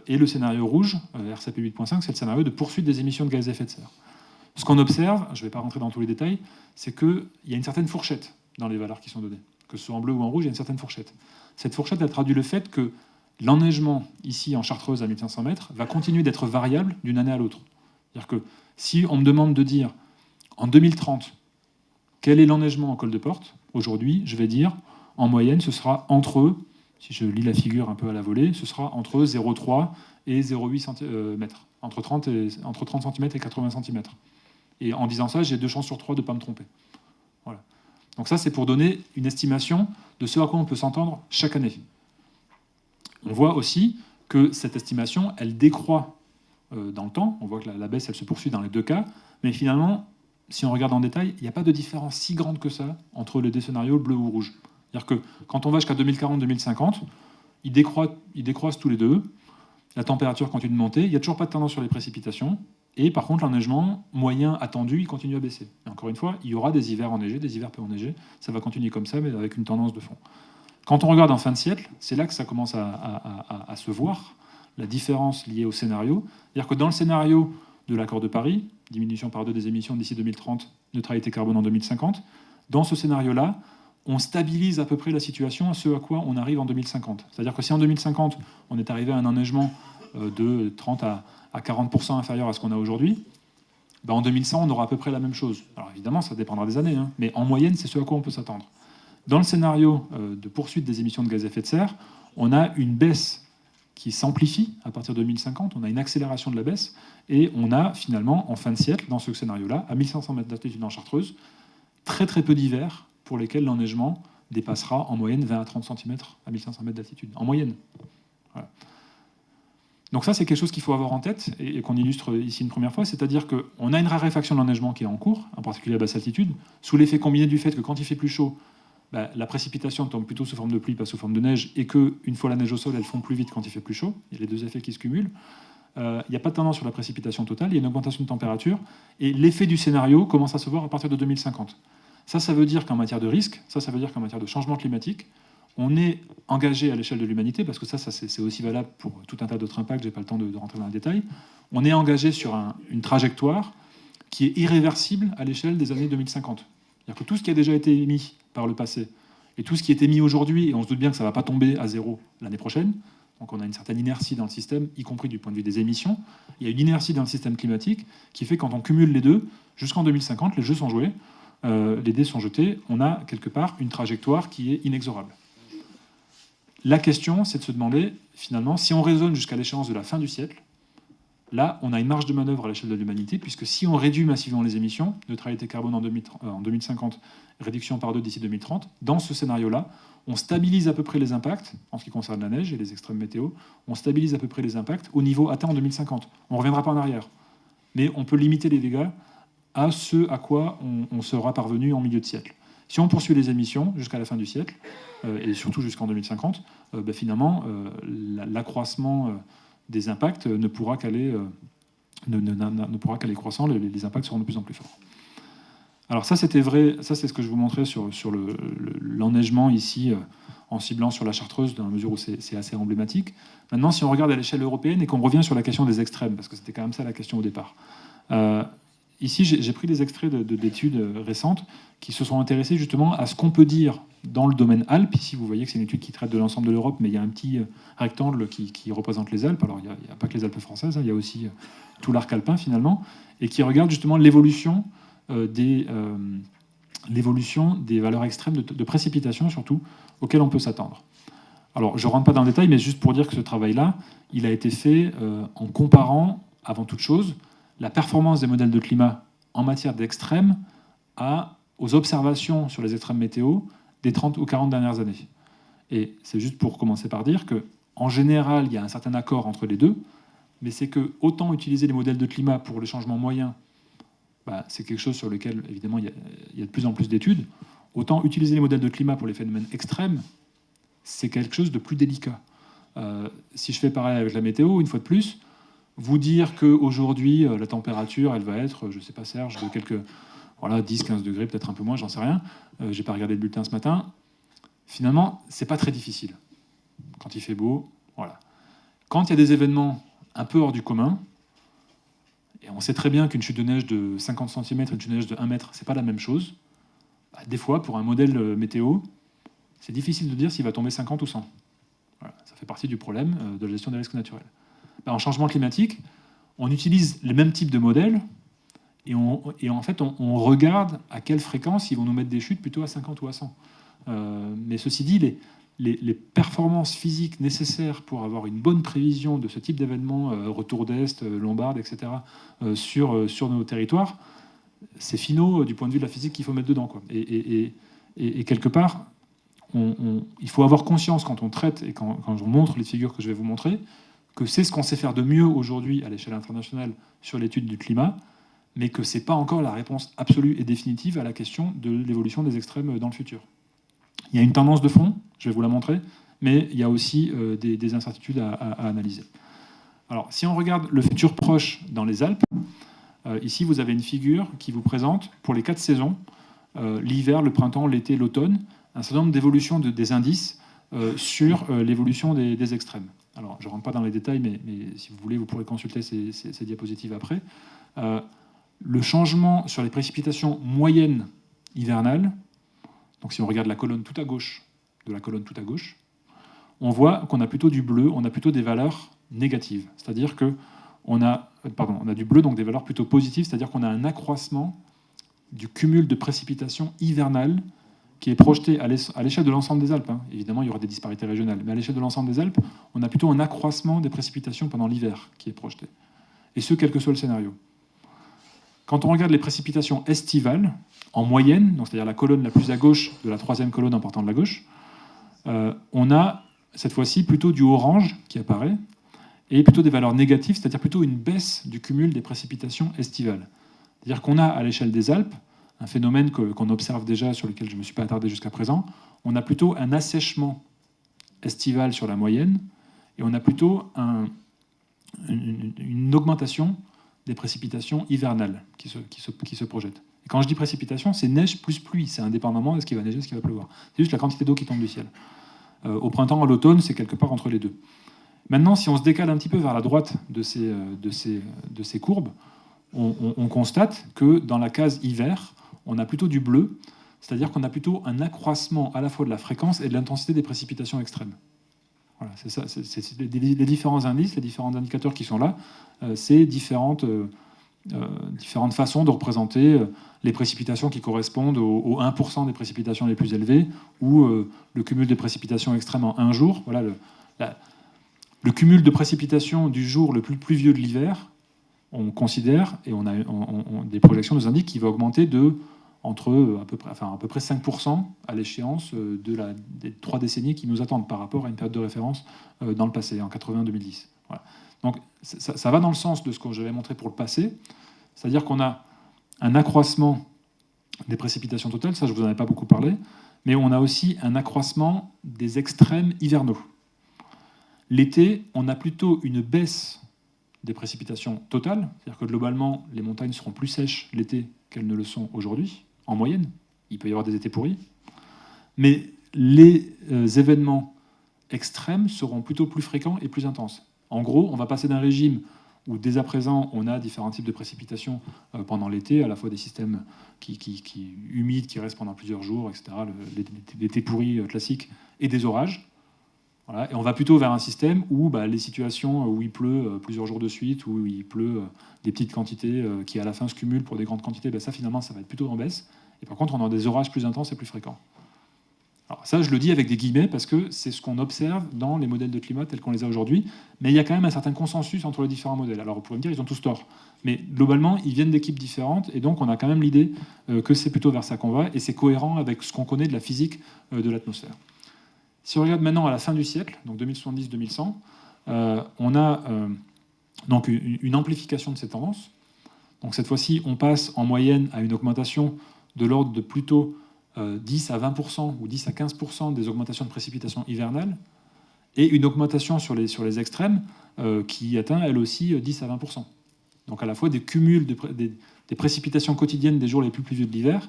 Et le scénario rouge, RCP 8.5, c'est le scénario de poursuite des émissions de gaz à effet de serre. Ce qu'on observe, je ne vais pas rentrer dans tous les détails, c'est qu'il y a une certaine fourchette dans les valeurs qui sont données. Que ce soit en bleu ou en rouge, il y a une certaine fourchette. Cette fourchette, elle traduit le fait que l'enneigement, ici en Chartreuse à 1500 mètres, va continuer d'être variable d'une année à l'autre. C'est-à-dire que si on me demande de dire, en 2030, quel est l'enneigement au col de Porte, aujourd'hui, je vais dire, en moyenne, ce sera entre, si je lis la figure un peu à la volée, ce sera entre 0,3 et 0,8 cm, entre 30 cm et 80 cm. Et en disant ça, j'ai 2 chances sur 3 de ne pas me tromper. Voilà. Donc ça, c'est pour donner une estimation de ce à quoi on peut s'entendre chaque année. On voit aussi que cette estimation, elle décroît dans le temps. On voit que la baisse, elle se poursuit dans les deux cas. Mais finalement, si on regarde en détail, il n'y a pas de différence si grande que ça entre les deux scénarios, bleu ou rouge. C'est-à-dire que quand on va jusqu'à 2040-2050, ils décroissent tous les deux. La température continue de monter. Il n'y a toujours pas de tendance sur les précipitations. Et par contre, l'enneigement moyen attendu, il continue à baisser. Et encore une fois, il y aura des hivers enneigés, des hivers peu enneigés. Ça va continuer comme ça, mais avec une tendance de fond. Quand on regarde en fin de siècle, c'est là que ça commence à se voir, la différence liée au scénario. C'est-à-dire que dans le scénario de l'accord de Paris, diminution par 2 des émissions d'ici 2030, neutralité carbone en 2050, dans ce scénario-là, on stabilise à peu près la situation à ce à quoi on arrive en 2050. C'est-à-dire que si en 2050, on est arrivé à un enneigement de 30 à 40% inférieur à ce qu'on a aujourd'hui, en 2100, on aura à peu près la même chose. Alors évidemment, ça dépendra des années, mais en moyenne, c'est ce à quoi on peut s'attendre. Dans le scénario de poursuite des émissions de gaz à effet de serre, on a une baisse qui s'amplifie à partir de 2050, on a une accélération de la baisse, et on a finalement, en fin de siècle, dans ce scénario-là, à 1500 mètres d'altitude en Chartreuse, très très peu d'hivers pour lesquels l'enneigement dépassera en moyenne 20 à 30 cm à 1500 mètres d'altitude. En moyenne. Voilà. Donc ça, c'est quelque chose qu'il faut avoir en tête et qu'on illustre ici une première fois, c'est-à-dire qu'on a une raréfaction de l'enneigement qui est en cours, en particulier à basse altitude, sous l'effet combiné du fait que quand il fait plus chaud, la précipitation tombe plutôt sous forme de pluie, pas sous forme de neige, et qu'une fois la neige au sol, elle fond plus vite quand il fait plus chaud. Il y a les deux effets qui se cumulent. Il n'y a pas de tendance sur la précipitation totale, il y a une augmentation de température, et l'effet du scénario commence à se voir à partir de 2050. Ça veut dire qu'en matière de risque, ça veut dire qu'en matière de changement climatique, on est engagé à l'échelle de l'humanité, parce que ça c'est aussi valable pour tout un tas d'autres impacts, je n'ai pas le temps de rentrer dans le détail, on est engagé sur une trajectoire qui est irréversible à l'échelle des années 2050. C'est-à-dire que tout ce qui a déjà été émis par le passé, et tout ce qui est émis aujourd'hui, et on se doute bien que ça ne va pas tomber à zéro l'année prochaine, donc on a une certaine inertie dans le système, y compris du point de vue des émissions, il y a une inertie dans le système climatique qui fait que quand on cumule les deux, jusqu'en 2050, les jeux sont joués, les dés sont jetés, on a quelque part une trajectoire qui est inexorable. La question, c'est de se demander, finalement, si on raisonne jusqu'à l'échéance de la fin du siècle, là, on a une marge de manœuvre à l'échelle de l'humanité, puisque si on réduit massivement les émissions, neutralité carbone en 2050, réduction par 2 d'ici 2030, dans ce scénario-là, on stabilise à peu près les impacts, en ce qui concerne la neige et les extrêmes météo, on stabilise à peu près les impacts au niveau atteint en 2050. On ne reviendra pas en arrière. Mais on peut limiter les dégâts à ce à quoi on sera parvenu en milieu de siècle. Si on poursuit les émissions jusqu'à la fin du siècle, et surtout jusqu'en 2050, finalement, l'accroissement des impacts ne pourra qu'aller croissant, les impacts seront de plus en plus forts. Alors ça, c'était vrai, ça c'est ce que je vous montrais sur l'enneigement ici, en ciblant sur la Chartreuse, dans la mesure où c'est assez emblématique. Maintenant, si on regarde à l'échelle européenne et qu'on revient sur la question des extrêmes, parce que c'était quand même ça la question au départ, ici j'ai pris des extraits d'études récentes qui se sont intéressées justement à ce qu'on peut dire dans le domaine Alpes. Ici, vous voyez que c'est une étude qui traite de l'ensemble de l'Europe, mais il y a un petit rectangle qui représente les Alpes. Alors, il n'y a pas que les Alpes françaises, hein, il y a aussi tout l'arc alpin, finalement, et qui regarde justement l'évolution des valeurs extrêmes de précipitation, surtout, auxquelles on peut s'attendre. Alors, je ne rentre pas dans le détail, mais juste pour dire que ce travail-là, il a été fait en comparant, avant toute chose, la performance des modèles de climat en matière d'extrêmes aux observations sur les extrêmes météo des 30 ou 40 dernières années. Et c'est juste pour commencer par dire qu'en général, il y a un certain accord entre les deux, mais c'est que autant utiliser les modèles de climat pour les changements moyens, c'est quelque chose sur lequel, évidemment, il y a de plus en plus d'études, autant utiliser les modèles de climat pour les phénomènes extrêmes, c'est quelque chose de plus délicat. Si je fais pareil avec la météo, une fois de plus, vous dire qu'aujourd'hui, la température, elle va être, je ne sais pas Serge, de quelques 10-15 degrés, peut-être un peu moins, j'en sais rien. Je n'ai pas regardé le bulletin ce matin. Finalement, c'est pas très difficile. Quand il fait beau, voilà. Quand il y a des événements un peu hors du commun, et on sait très bien qu'une chute de neige de 50 cm et une chute de neige de 1 mètre, c'est pas la même chose. Des fois, pour un modèle météo, c'est difficile de dire s'il va tomber 50 ou 100. Voilà. Ça fait partie du problème de la gestion des risques naturels. En changement climatique, on utilise les mêmes types de modèles et en fait, on regarde à quelle fréquence ils vont nous mettre des chutes plutôt à 50 ou à 100. Mais ceci dit, les performances physiques nécessaires pour avoir une bonne prévision de ce type d'événements, retour d'Est, Lombarde, etc., sur nos territoires, c'est finaux du point de vue de la physique qu'il faut mettre dedans, quoi. Et quelque part, il faut avoir conscience quand on traite et quand on montre les figures que je vais vous montrer, que c'est ce qu'on sait faire de mieux aujourd'hui à l'échelle internationale sur l'étude du climat, mais que ce n'est pas encore la réponse absolue et définitive à la question de l'évolution des extrêmes dans le futur. Il y a une tendance de fond, je vais vous la montrer, mais il y a aussi des incertitudes à analyser. Alors, si on regarde le futur proche dans les Alpes, ici vous avez une figure qui vous présente, pour les 4 saisons, l'hiver, le printemps, l'été, l'automne, un certain nombre d'évolutions des indices sur l'évolution des extrêmes. Alors, je ne rentre pas dans les détails, mais si vous voulez, vous pourrez consulter ces diapositives après. Le changement sur les précipitations moyennes hivernales, donc si on regarde la colonne tout à gauche de la colonne tout à gauche, on voit qu'on a plutôt du bleu, on a plutôt des valeurs négatives. C'est-à-dire qu'on a du bleu, donc des valeurs plutôt positives, c'est-à-dire qu'on a un accroissement du cumul de précipitations hivernales qui est projeté à l'échelle de l'ensemble des Alpes. Évidemment, il y aura des disparités régionales, mais à l'échelle de l'ensemble des Alpes, on a plutôt un accroissement des précipitations pendant l'hiver qui est projeté. Et ce, quel que soit le scénario. Quand on regarde les précipitations estivales, en moyenne, donc c'est-à-dire la colonne la plus à gauche de la 3e colonne en partant de la gauche, on a cette fois-ci plutôt du orange qui apparaît, et plutôt des valeurs négatives, c'est-à-dire plutôt une baisse du cumul des précipitations estivales. C'est-à-dire qu'on a à l'échelle des Alpes un phénomène qu'on observe déjà, sur lequel je ne me suis pas attardé jusqu'à présent, on a plutôt un assèchement estival sur la moyenne, et on a plutôt une augmentation des précipitations hivernales qui se projettent. Et quand je dis précipitation, c'est neige plus pluie, c'est indépendamment de ce qui va neiger, de ce qui va pleuvoir. C'est juste la quantité d'eau qui tombe du ciel. Au printemps, à l'automne, c'est quelque part entre les deux. Maintenant, si on se décale un petit peu vers la droite de ces courbes, on constate que dans la case hiver, on a plutôt du bleu, c'est-à-dire qu'on a plutôt un accroissement à la fois de la fréquence et de l'intensité des précipitations extrêmes. Voilà, c'est ça, c'est les différents indices, les différents indicateurs qui sont là, c'est différentes façons de représenter les précipitations qui correspondent aux 1% des précipitations les plus élevées ou le cumul des précipitations extrêmes en un jour. Voilà, le cumul de précipitations du jour le plus pluvieux de l'hiver, on considère, et des projections nous indiquent qu'il va augmenter entre à peu près 5% à l'échéance des 3 décennies qui nous attendent par rapport à une période de référence dans le passé, en 80-2010. Voilà. Donc ça va dans le sens de ce que j'avais montré pour le passé, c'est-à-dire qu'on a un accroissement des précipitations totales, ça je ne vous en ai pas beaucoup parlé, mais on a aussi un accroissement des extrêmes hivernaux. L'été, on a plutôt une baisse des précipitations totales, c'est-à-dire que globalement, les montagnes seront plus sèches l'été qu'elles ne le sont aujourd'hui, en moyenne. Il peut y avoir des étés pourris. Mais les événements extrêmes seront plutôt plus fréquents et plus intenses. En gros, on va passer d'un régime où dès à présent, on a différents types de précipitations pendant l'été, à la fois des systèmes humides qui restent pendant plusieurs jours, etc., l'été pourri classique, et des orages. Voilà. Et on va plutôt vers un système où les situations où il pleut plusieurs jours de suite, où il pleut des petites quantités qui à la fin se cumulent pour des grandes quantités, ça finalement ça va être plutôt en baisse. Et par contre, on a des orages plus intenses et plus fréquents. Alors ça, je le dis avec des guillemets parce que c'est ce qu'on observe dans les modèles de climat tels qu'on les a aujourd'hui. Mais il y a quand même un certain consensus entre les différents modèles. Alors vous pouvez me dire, ils ont tous tort. Mais globalement, ils viennent d'équipes différentes et donc on a quand même l'idée que c'est plutôt vers ça qu'on va et c'est cohérent avec ce qu'on connaît de la physique de l'atmosphère. Si on regarde maintenant à la fin du siècle, donc 2070-2100, on a donc une amplification de ces tendances. Donc cette fois-ci, on passe en moyenne à une augmentation de l'ordre de plutôt 10 à 20% ou 10 à 15% des augmentations de précipitations hivernales, et une augmentation sur les extrêmes qui atteint elle aussi 10 à 20%. Donc à la fois des cumuls des précipitations quotidiennes des jours les plus pluvieux de l'hiver,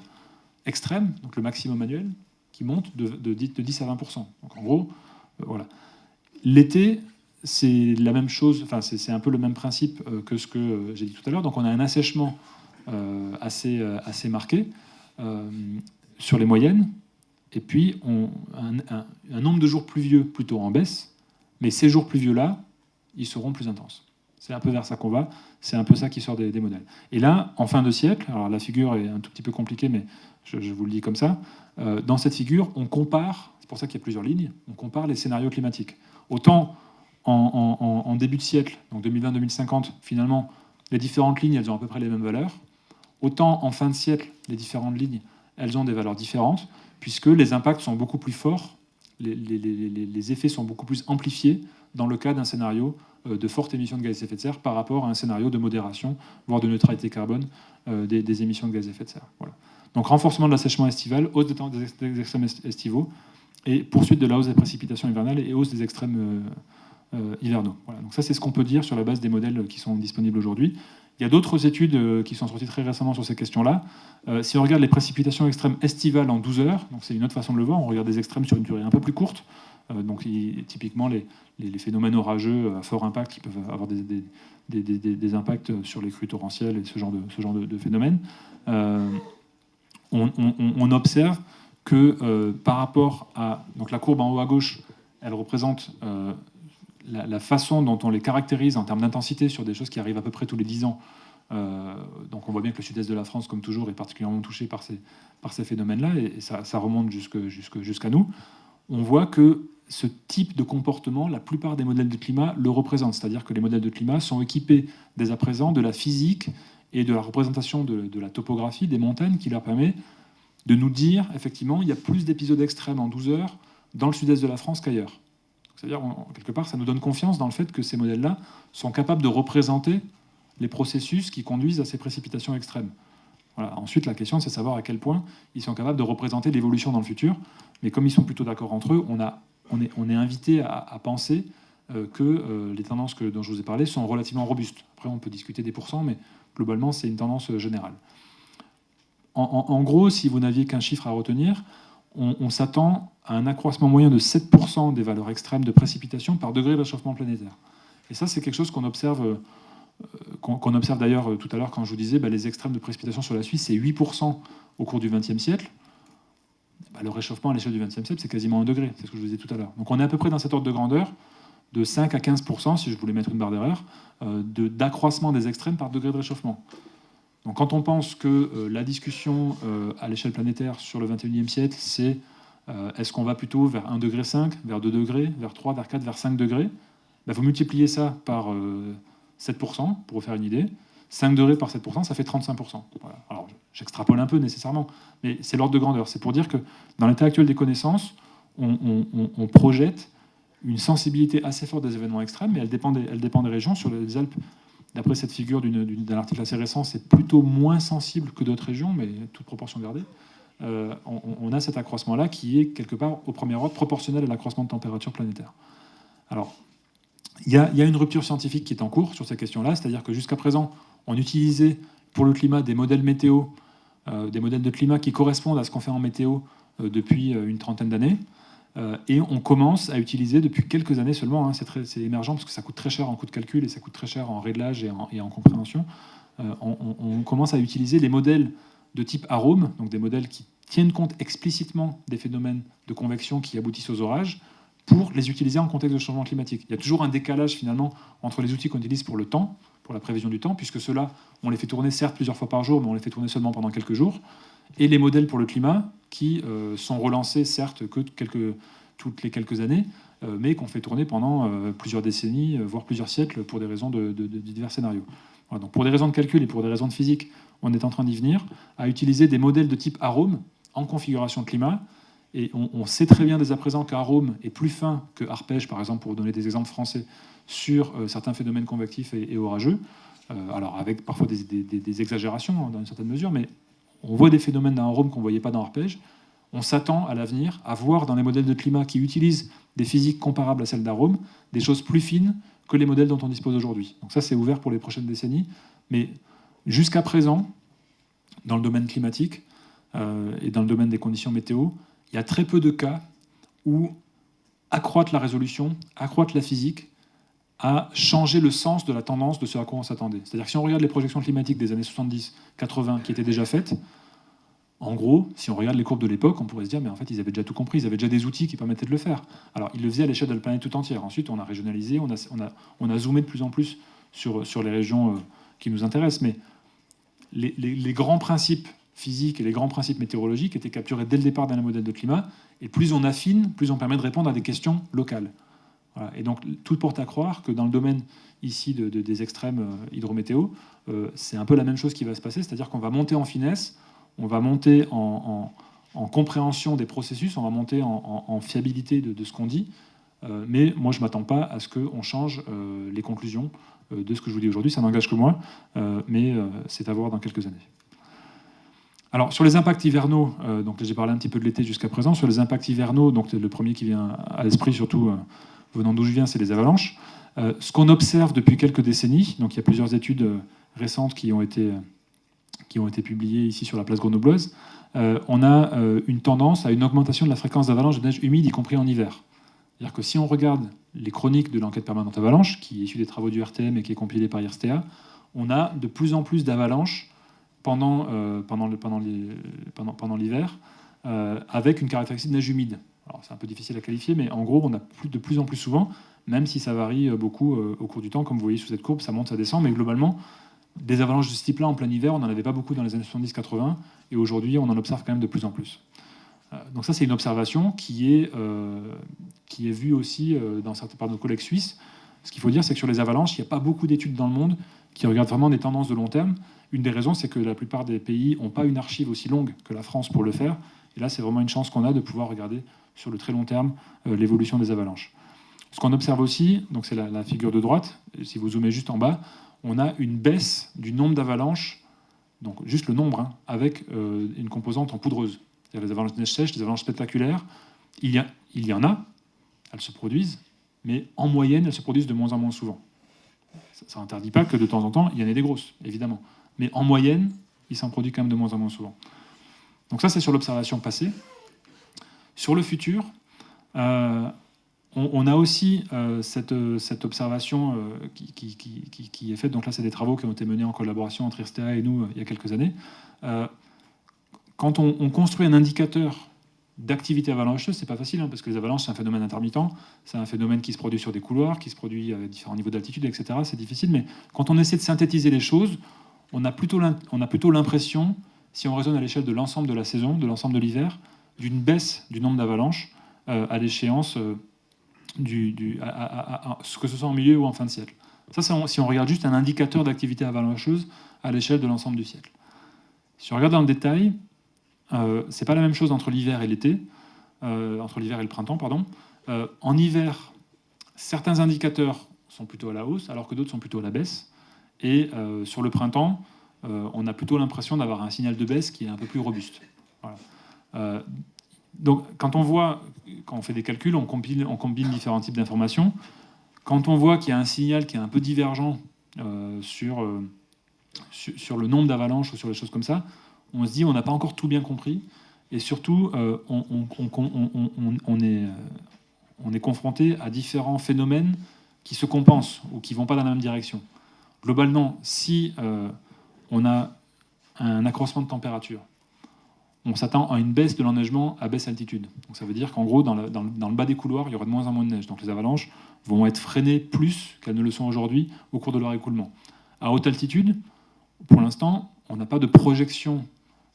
extrêmes, donc le maximum annuel, qui monte de 10 à 20%. Donc en gros, voilà. L'été, c'est la même chose, enfin c'est un peu le même principe que ce que j'ai dit tout à l'heure. Donc on a un assèchement assez marqué sur les moyennes, et puis un nombre de jours pluvieux plutôt en baisse, mais ces jours pluvieux-là, ils seront plus intenses. C'est un peu vers ça qu'on va, c'est un peu ça qui sort des modèles. Et là, en fin de siècle, alors la figure est un tout petit peu compliquée, mais je vous le dis comme ça, dans cette figure, on compare, c'est pour ça qu'il y a plusieurs lignes, on compare les scénarios climatiques. Autant en début de siècle, donc 2020-2050, finalement, les différentes lignes, elles ont à peu près les mêmes valeurs. Autant en fin de siècle, les différentes lignes, elles ont des valeurs différentes, puisque les impacts sont beaucoup plus forts, les effets sont beaucoup plus amplifiés dans le cas d'un scénario de forte émission de gaz à effet de serre par rapport à un scénario de modération, voire de neutralité carbone des émissions de gaz à effet de serre. Voilà. Donc renforcement de l'assèchement estival, hausse des extrêmes estivaux, et poursuite de la hausse des précipitations hivernales et hausse des extrêmes hivernaux. Voilà. Donc ça, c'est ce qu'on peut dire sur la base des modèles qui sont disponibles aujourd'hui. Il y a d'autres études qui sont sorties très récemment sur ces questions-là. Si on regarde les précipitations extrêmes estivales en 12 heures, donc c'est une autre façon de le voir, on regarde des extrêmes sur une durée un peu plus courte, donc typiquement les phénomènes orageux à fort impact qui peuvent avoir des impacts sur les crues torrentielles et ce genre de phénomènes, on observe que par rapport à... Donc la courbe en haut à gauche, elle représente la façon dont on les caractérise en termes d'intensité sur des choses qui arrivent à peu près tous les 10 ans. Donc on voit bien que le sud-est de la France, comme toujours, est particulièrement touché par ces phénomènes-là, et ça remonte jusqu'à nous. On voit que ce type de comportement, la plupart des modèles de climat le représentent. C'est-à-dire que les modèles de climat sont équipés dès à présent de la physique et de la représentation de la topographie des montagnes qui leur permet de nous dire, effectivement, il y a plus d'épisodes extrêmes en 12 heures dans le sud-est de la France qu'ailleurs. C'est-à-dire, quelque part, ça nous donne confiance dans le fait que ces modèles-là sont capables de représenter les processus qui conduisent à ces précipitations extrêmes. Voilà. Ensuite, la question, c'est de savoir à quel point ils sont capables de représenter l'évolution dans le futur. Mais comme ils sont plutôt d'accord entre eux, on est invité à penser que les tendances dont je vous ai parlé sont relativement robustes. Après, on peut discuter des pourcents, mais globalement, c'est une tendance générale. En gros, si vous n'aviez qu'un chiffre à retenir, on s'attend à un accroissement moyen de 7% des valeurs extrêmes de précipitation par degré de réchauffement planétaire. Et ça, c'est quelque chose qu'on observe d'ailleurs tout à l'heure quand je vous disais les extrêmes de précipitation sur la Suisse, c'est 8% au cours du XXe siècle. Le réchauffement à l'échelle du XXe siècle, c'est quasiment 1 degré, c'est ce que je vous disais tout à l'heure. Donc on est à peu près dans cet ordre de grandeur, de 5 à 15%, si je voulais mettre une barre d'erreur, d'accroissement des extrêmes par degré de réchauffement. Donc quand on pense que la discussion à l'échelle planétaire sur le XXIe siècle, c'est est-ce qu'on va plutôt vers 1,5 degré, vers 2 degrés, vers 3, vers 4, vers 5 degrés, vous multipliez ça par 7%, pour vous faire une idée. 5 degrés par 7%, ça fait 35%. Voilà. Alors, j'extrapole un peu nécessairement, mais c'est l'ordre de grandeur. C'est pour dire que dans l'état actuel des connaissances, on projette une sensibilité assez forte des événements extrêmes, mais elle dépend des régions. Sur les Alpes, d'après cette figure d'un article assez récent, c'est plutôt moins sensible que d'autres régions, mais toute proportion gardée. On a cet accroissement-là qui est quelque part au premier ordre proportionnel à l'accroissement de température planétaire. Alors, il y a une rupture scientifique qui est en cours sur ces questions-là, c'est-à-dire que jusqu'à présent, on utilisait pour le climat des modèles météo, des modèles de climat qui correspondent à ce qu'on fait en météo depuis une trentaine d'années. Et on commence à utiliser depuis quelques années seulement, hein, c'est émergent parce que ça coûte très cher en coût de calcul et ça coûte très cher en réglage et en compréhension. On commence à utiliser les modèles de type arôme, donc des modèles qui tiennent compte explicitement des phénomènes de convection qui aboutissent aux orages, pour les utiliser en contexte de changement climatique. Il y a toujours un décalage finalement entre les outils qu'on utilise pour le temps, pour la prévision du temps, puisque ceux-là, on les fait tourner certes plusieurs fois par jour, mais on les fait tourner seulement pendant quelques jours, et les modèles pour le climat, qui sont relancés certes que toutes les quelques années, mais qu'on fait tourner pendant plusieurs décennies, voire plusieurs siècles, pour des raisons de divers scénarios. Voilà, donc pour des raisons de calcul et pour des raisons de physique, on est en train d'y venir, à utiliser des modèles de type arôme en configuration climat. Et on sait très bien dès à présent qu'arôme est plus fin que arpège, par exemple, pour donner des exemples français, sur certains phénomènes convectifs et orageux. Alors avec parfois des exagérations hein, dans une certaine mesure, mais on voit des phénomènes dans arôme qu'on ne voyait pas dans arpège. On s'attend à l'avenir à voir dans les modèles de climat qui utilisent des physiques comparables à celles d'arôme des choses plus fines que les modèles dont on dispose aujourd'hui. Donc ça, c'est ouvert pour les prochaines décennies. Mais jusqu'à présent, dans le domaine climatique et dans le domaine des conditions météo, il y a très peu de cas où accroître la résolution, accroître la physique, a changé le sens de la tendance de ce à quoi on s'attendait. C'est-à-dire que si on regarde les projections climatiques des années 70-80 qui étaient déjà faites, en gros, si on regarde les courbes de l'époque, on pourrait se dire, mais en fait, ils avaient déjà tout compris, ils avaient déjà des outils qui permettaient de le faire. Alors, ils le faisaient à l'échelle de la planète tout entière. Ensuite, on a régionalisé, on a zoomé de plus en plus sur les régions qui nous intéressent. Mais les grands principes physiques et les grands principes météorologiques étaient capturés dès le départ dans les modèles de climat. Et plus on affine, plus on permet de répondre à des questions locales. Voilà. Et donc, tout porte à croire que dans le domaine ici des extrêmes hydrométéo, c'est un peu la même chose qui va se passer, c'est-à-dire qu'on va monter en finesse, on va monter en compréhension des processus, on va monter en fiabilité de ce qu'on dit, mais moi je ne m'attends pas à ce qu'on change les conclusions de ce que je vous dis aujourd'hui, ça n'engage que moi, mais c'est à voir dans quelques années. Alors sur les impacts hivernaux, donc j'ai parlé un petit peu de l'été jusqu'à présent, sur les impacts hivernaux, donc le premier qui vient à l'esprit surtout venant d'où je viens, c'est les avalanches. Ce qu'on observe depuis quelques décennies, donc il y a plusieurs études récentes qui ont été publiées ici sur la place grenobloise, on a une tendance à une augmentation de la fréquence d'avalanches de neige humide, y compris en hiver. C'est-à-dire que si on regarde les chroniques de l'enquête permanente avalanche, qui est issue des travaux du RTM et qui est compilée par IRSTEA, on a de plus en plus d'avalanches pendant l'hiver, avec une caractéristique de neige humide. Alors c'est un peu difficile à qualifier, mais en gros, on a de plus en plus souvent, même si ça varie beaucoup au cours du temps, comme vous voyez sous cette courbe, ça monte, ça descend, mais globalement, des avalanches de ce type-là en plein hiver, on n'en avait pas beaucoup dans les années 70-80, et aujourd'hui, on en observe quand même de plus en plus. Donc ça, c'est une observation qui est vue aussi par nos collègues suisses. Ce qu'il faut dire, c'est que sur les avalanches, il n'y a pas beaucoup d'études dans le monde qui regardent vraiment des tendances de long terme. Une des raisons, c'est que la plupart des pays n'ont pas une archive aussi longue que la France pour le faire. Et là, c'est vraiment une chance qu'on a de pouvoir regarder sur le très long terme l'évolution des avalanches. Ce qu'on observe aussi, donc c'est la figure de droite, si vous zoomez juste en bas, on a une baisse du nombre d'avalanches, donc juste le nombre, hein, avec une composante en poudreuse. C'est-à-dire les avalanches de neige sèche, les avalanches spectaculaires, il y en a, elles se produisent, mais en moyenne, elles se produisent de moins en moins souvent. Ça n'interdit pas que de temps en temps, il y en ait des grosses, évidemment. Mais en moyenne, il s'en produit quand même de moins en moins souvent. Donc ça, c'est sur l'observation passée. Sur le futur, on a aussi cette observation qui est faite. Donc là, c'est des travaux qui ont été menés en collaboration entre IRSTEA et nous il y a quelques années. Quand on construit un indicateur d'activité avalancheuse, c'est pas facile, hein, parce que les avalanches, c'est un phénomène intermittent, c'est un phénomène qui se produit sur des couloirs, qui se produit à différents niveaux d'altitude, etc. C'est difficile, mais quand on essaie de synthétiser les choses, on a plutôt l'impression, si on raisonne à l'échelle de l'ensemble de la saison, de l'ensemble de l'hiver, d'une baisse du nombre d'avalanches à l'échéance que ce soit en milieu ou en fin de siècle. Ça, si on regarde juste un indicateur d'activité avalancheuse à l'échelle de l'ensemble du siècle. Si on regarde dans le détail, c'est pas la même chose entre l'hiver et l'été, entre l'hiver et le printemps, pardon. En hiver, certains indicateurs sont plutôt à la hausse, alors que d'autres sont plutôt à la baisse. Et sur le printemps, on a plutôt l'impression d'avoir un signal de baisse qui est un peu plus robuste. Voilà. Donc, quand on fait des calculs, on combine différents types d'informations. Quand on voit qu'il y a un signal qui est un peu divergent sur le nombre d'avalanches ou sur les choses comme ça, on se dit on n'a pas encore tout bien compris. Et surtout, on est confronté à différents phénomènes qui se compensent ou qui ne vont pas dans la même direction. Globalement, si on a un accroissement de température, on s'attend à une baisse de l'enneigement à basse altitude. Donc ça veut dire qu'en gros, dans le bas des couloirs, il y aura de moins en moins de neige. Donc les avalanches vont être freinées plus qu'elles ne le sont aujourd'hui au cours de leur écoulement. À haute altitude, pour l'instant, on n'a pas de projection,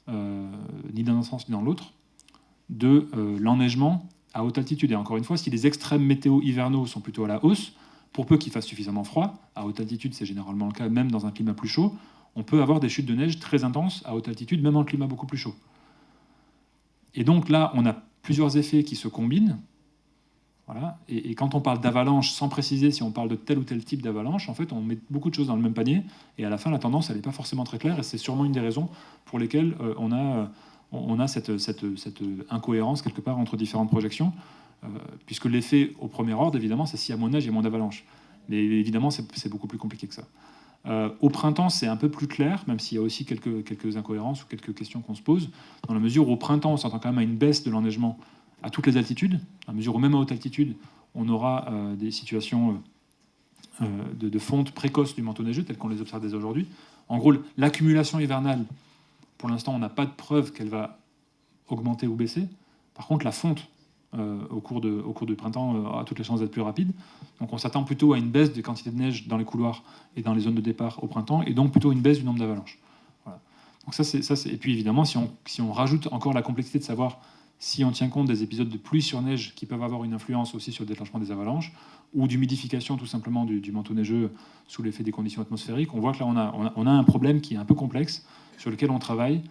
ni dans un sens ni dans l'autre, de l'enneigement à haute altitude. Et encore une fois, si les extrêmes météo hivernaux sont plutôt à la hausse, pour peu qu'il fasse suffisamment froid, à haute altitude, c'est généralement le cas, même dans un climat plus chaud, on peut avoir des chutes de neige très intenses à haute altitude, même en climat beaucoup plus chaud. Et donc là, on a plusieurs effets qui se combinent. Voilà. Et quand on parle d'avalanche, sans préciser si on parle de tel ou tel type d'avalanche, en fait, on met beaucoup de choses dans le même panier. Et à la fin, la tendance, elle n'est pas forcément très claire. Et c'est sûrement une des raisons pour lesquelles on a cette incohérence quelque part entre différentes projections. Puisque l'effet au premier ordre, évidemment, c'est s'il y a moins de neige, il y a moins d'avalanche. Mais évidemment, c'est beaucoup plus compliqué que ça. Au printemps, c'est un peu plus clair, même s'il y a aussi quelques incohérences ou quelques questions qu'on se pose, dans la mesure où au printemps, on s'attend quand même à une baisse de l'enneigement à toutes les altitudes, à mesure où même à haute altitude, on aura des situations de fonte précoce du manteau neigeux, telles qu'on les observe dès aujourd'hui. En gros, l'accumulation hivernale, pour l'instant, on n'a pas de preuve qu'elle va augmenter ou baisser. Par contre, la fonte au cours du printemps a toutes les chances d'être plus rapide. Donc on s'attend plutôt à une baisse des quantités de neige dans les couloirs et dans les zones de départ au printemps, et donc plutôt une baisse du nombre d'avalanches. Voilà. Donc et puis évidemment, si on rajoute encore la complexité de savoir si on tient compte des épisodes de pluie sur neige qui peuvent avoir une influence aussi sur le déclenchement des avalanches, ou d'humidification tout simplement du manteau neigeux sous l'effet des conditions atmosphériques, on voit que là on a un problème qui est un peu complexe, sur lequel on travaille,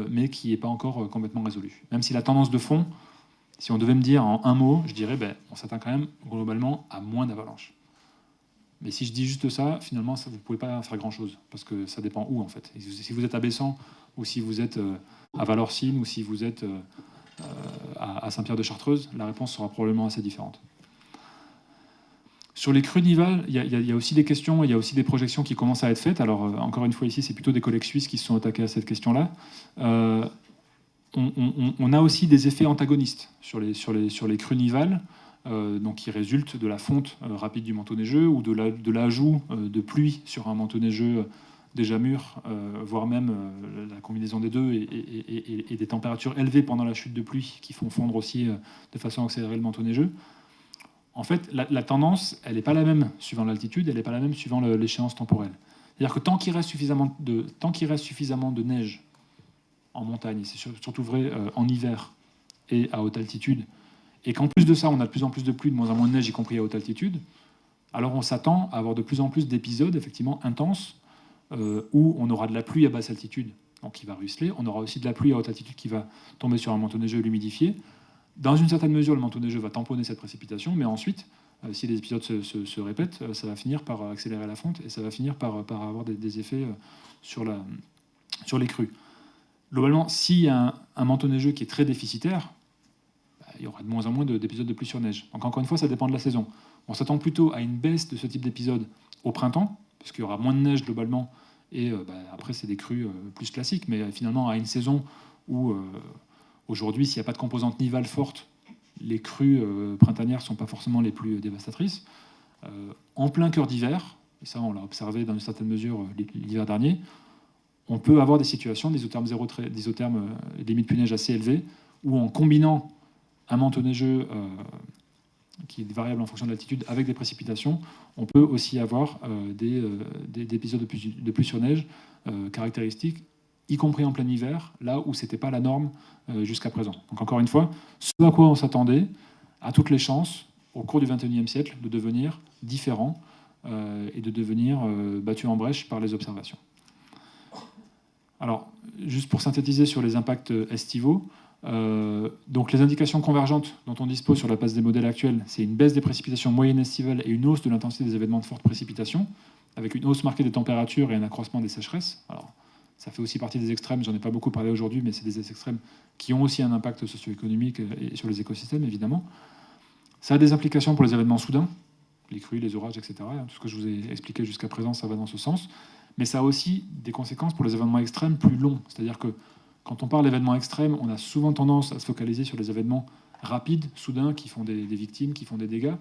mais qui n'est pas encore complètement résolu. Même si la tendance de fond, si on devait me dire en un mot, je dirais on s'attend quand même globalement à moins d'avalanches. Mais si je dis juste ça, finalement, vous ne pouvez pas faire grand-chose, parce que ça dépend où, en fait. Si vous êtes à Bessan, ou si vous êtes à Valorcine, ou si vous êtes à Saint-Pierre-de-Chartreuse, la réponse sera probablement assez différente. Sur les crues nivales, il y a aussi des questions, il y a aussi des projections qui commencent à être faites. Alors, encore une fois, ici, c'est plutôt des collègues suisses qui se sont attaqués à cette question-là. On a aussi des effets antagonistes sur les crues nivales, donc qui résultent de la fonte rapide du manteau neigeux ou de l'ajout de pluie sur un manteau neigeux déjà mûr, voire même la combinaison des deux et des températures élevées pendant la chute de pluie qui font fondre aussi de façon à accélérer le manteau neigeux. En fait, la tendance, elle n'est pas la même suivant l'altitude, elle n'est pas la même suivant l'échéance temporelle. C'est-à-dire que tant qu'il reste suffisamment de neige en montagne, et c'est surtout vrai en hiver et à haute altitude, et qu'en plus de ça, on a de plus en plus de pluie, de moins en moins de neige, y compris à haute altitude, alors on s'attend à avoir de plus en plus d'épisodes effectivement intenses où on aura de la pluie à basse altitude, donc qui va ruisseler, on aura aussi de la pluie à haute altitude qui va tomber sur un manteau neigeux et l'humidifier. Dans une certaine mesure, le manteau neigeux va tamponner cette précipitation, mais ensuite, si les épisodes se répètent, ça va finir par accélérer la fonte et ça va finir par avoir des effets sur les crues. Globalement, s'il y a un manteau neigeux qui est très déficitaire, il y aura de moins en moins d'épisodes de pluie sur neige. Donc encore une fois, ça dépend de la saison. On s'attend plutôt à une baisse de ce type d'épisode au printemps, puisqu'il y aura moins de neige globalement, et après c'est des crues plus classiques, mais finalement à une saison où aujourd'hui, s'il n'y a pas de composante nivale forte, les crues printanières ne sont pas forcément les plus dévastatrices. En plein cœur d'hiver, et ça on l'a observé dans une certaine mesure l'hiver dernier, on peut avoir des situations d'isotherme limite pluie neige assez élevées, où en combinant un manteau neigeux qui est variable en fonction de l'altitude avec des précipitations, on peut aussi avoir des épisodes de pluie sur neige caractéristiques, y compris en plein hiver, là où ce n'était pas la norme jusqu'à présent. Donc encore une fois, ce à quoi on s'attendait a toutes les chances, au cours du XXIe siècle, de devenir différent et de devenir battu en brèche par les observations. Alors, juste pour synthétiser sur les impacts estivaux, donc les indications convergentes dont on dispose sur la base des modèles actuels, c'est une baisse des précipitations moyennes estivales et une hausse de l'intensité des événements de forte précipitation. avec une hausse marquée des températures et un accroissement des sécheresses. Alors, ça fait aussi partie des extrêmes, j'en ai pas beaucoup parlé aujourd'hui, mais c'est des extrêmes qui ont aussi un impact socio-économique et sur les écosystèmes, évidemment. Ça a des implications pour les événements soudains, les crues, les orages, etc. Tout ce que je vous ai expliqué jusqu'à présent, ça va dans ce sens. Mais ça a aussi des conséquences pour les événements extrêmes plus longs. C'est-à-dire que quand on parle d'événements extrêmes, on a souvent tendance à se focaliser sur les événements rapides, soudains, qui font des victimes, qui font des dégâts.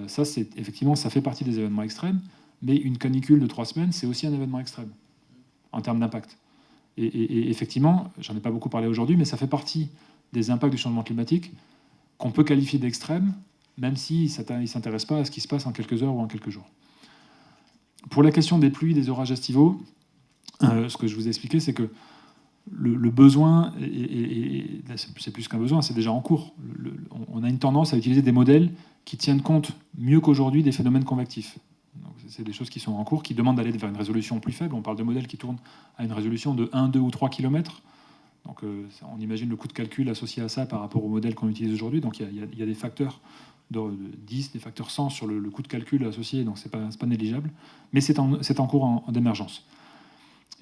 Ça, effectivement, ça fait partie des événements extrêmes. Mais une canicule de 3 semaines, c'est aussi un événement extrême, en termes d'impact. Et effectivement, j'en ai pas beaucoup parlé aujourd'hui, mais ça fait partie des impacts du changement climatique qu'on peut qualifier d'extrêmes, même s'ils ne s'intéressent pas à ce qui se passe en quelques heures ou en quelques jours. Pour la question des pluies, des orages estivaux, ce que je vous ai expliqué, c'est que le besoin, c'est plus qu'un besoin, c'est déjà en cours. On a une tendance à utiliser des modèles qui tiennent compte mieux qu'aujourd'hui des phénomènes convectifs. C'est des choses qui sont en cours, qui demandent d'aller vers une résolution plus faible. On parle de modèles qui tournent à une résolution de 1, 2 ou 3 km. Donc on imagine le coût de calcul associé à ça par rapport au modèle qu'on utilise aujourd'hui. Donc il y a des facteurs de 10, des facteurs 100 sur le coût de calcul associé, donc c'est pas négligeable. Mais c'est en cours en d'émergence.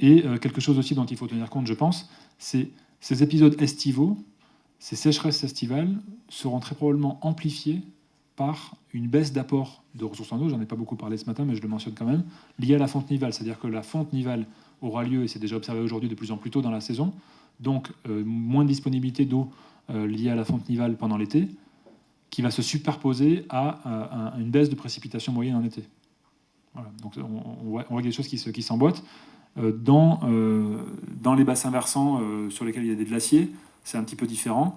Et quelque chose aussi dont il faut tenir compte, je pense, c'est ces épisodes estivaux, ces sécheresses estivales seront très probablement amplifiés par une baisse d'apport de ressources en eau, j'en ai pas beaucoup parlé ce matin, mais je le mentionne quand même, liée à la fonte nivale. C'est-à-dire que la fonte nivale aura lieu, et c'est déjà observé aujourd'hui de plus en plus tôt dans la saison, donc moins de disponibilité d'eau liée à la fonte nivale pendant l'été, qui va se superposer à une baisse de précipitation moyenne en été. Voilà. Donc on voit des choses qui s'emboîtent. Dans les bassins versants sur lesquels il y a des glaciers, c'est un petit peu différent.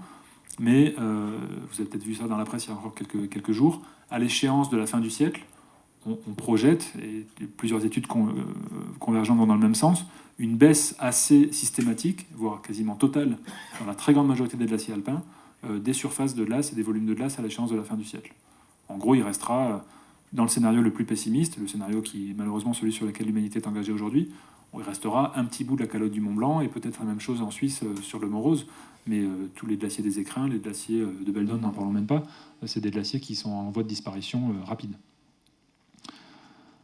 Mais vous avez peut-être vu ça dans la presse il y a encore quelques jours. À l'échéance de la fin du siècle, on projette, et plusieurs études convergentes vont dans le même sens, une baisse assez systématique, voire quasiment totale, dans la très grande majorité des glaciers alpins, des surfaces de glace et des volumes de glace à l'échéance de la fin du siècle. En gros, il restera, dans le scénario le plus pessimiste, le scénario qui est malheureusement celui sur lequel l'humanité est engagée aujourd'hui, il restera un petit bout de la calotte du Mont Blanc et peut-être la même chose en Suisse sur le Mont Rose. Mais tous les glaciers des Écrins, les glaciers de Beldon, n'en parlons même pas, c'est des glaciers qui sont en voie de disparition rapide.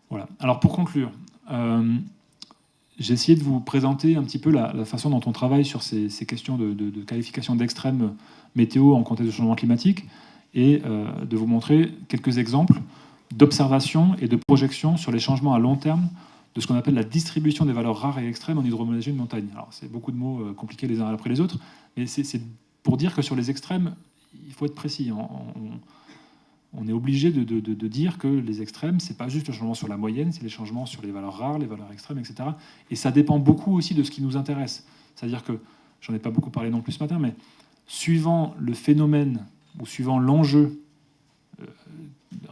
Voilà. Alors pour conclure, j'ai essayé de vous présenter un petit peu la façon dont on travaille sur ces questions de qualification d'extrême météo en contexte de changement climatique et de vous montrer quelques exemples d'observation et de projection sur les changements à long terme de ce qu'on appelle la distribution des valeurs rares et extrêmes en hydrométéorologie de montagne. Alors, c'est beaucoup de mots compliqués les uns après les autres, mais c'est pour dire que sur les extrêmes, il faut être précis. On est obligé de dire que les extrêmes, c'est pas juste le changement sur la moyenne, c'est les changements sur les valeurs rares, les valeurs extrêmes, etc. Et ça dépend beaucoup aussi de ce qui nous intéresse. C'est-à-dire que, j'en ai pas beaucoup parlé non plus ce matin, mais suivant le phénomène ou suivant l'enjeu,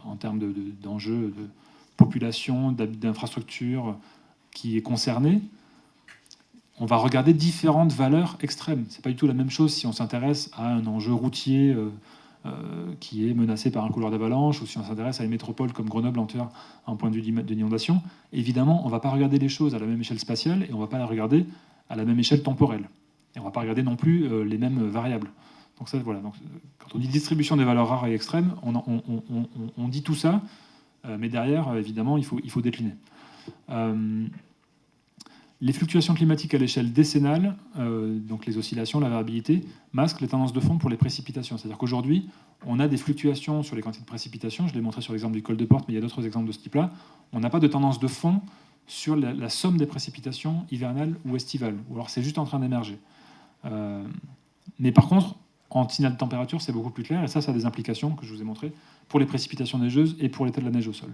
en termes d'enjeux de population, d'infrastructure qui est concernée, on va regarder différentes valeurs extrêmes. C'est pas du tout la même chose si on s'intéresse à un enjeu routier qui est menacé par un couloir d'avalanche, ou si on s'intéresse à une métropole comme Grenoble entière en point de vue de l'inondation. Évidemment, on ne va pas regarder les choses à la même échelle spatiale et on ne va pas les regarder à la même échelle temporelle. Et on ne va pas regarder non plus les mêmes variables. Donc ça, voilà. Donc, quand on dit distribution des valeurs rares et extrêmes, on dit tout ça, mais derrière, évidemment, il faut décliner. Les fluctuations climatiques à l'échelle décennale, donc les oscillations, la variabilité, masquent les tendances de fond pour les précipitations. C'est-à-dire qu'aujourd'hui, on a des fluctuations sur les quantités de précipitations. Je l'ai montré sur l'exemple du col de Porte, mais il y a d'autres exemples de ce type-là. On n'a pas de tendance de fond sur la somme des précipitations hivernales ou estivales. Ou alors c'est juste en train d'émerger. Mais par contre, en signal de température, c'est beaucoup plus clair. Et ça a des implications que je vous ai montrées pour les précipitations neigeuses et pour l'état de la neige au sol.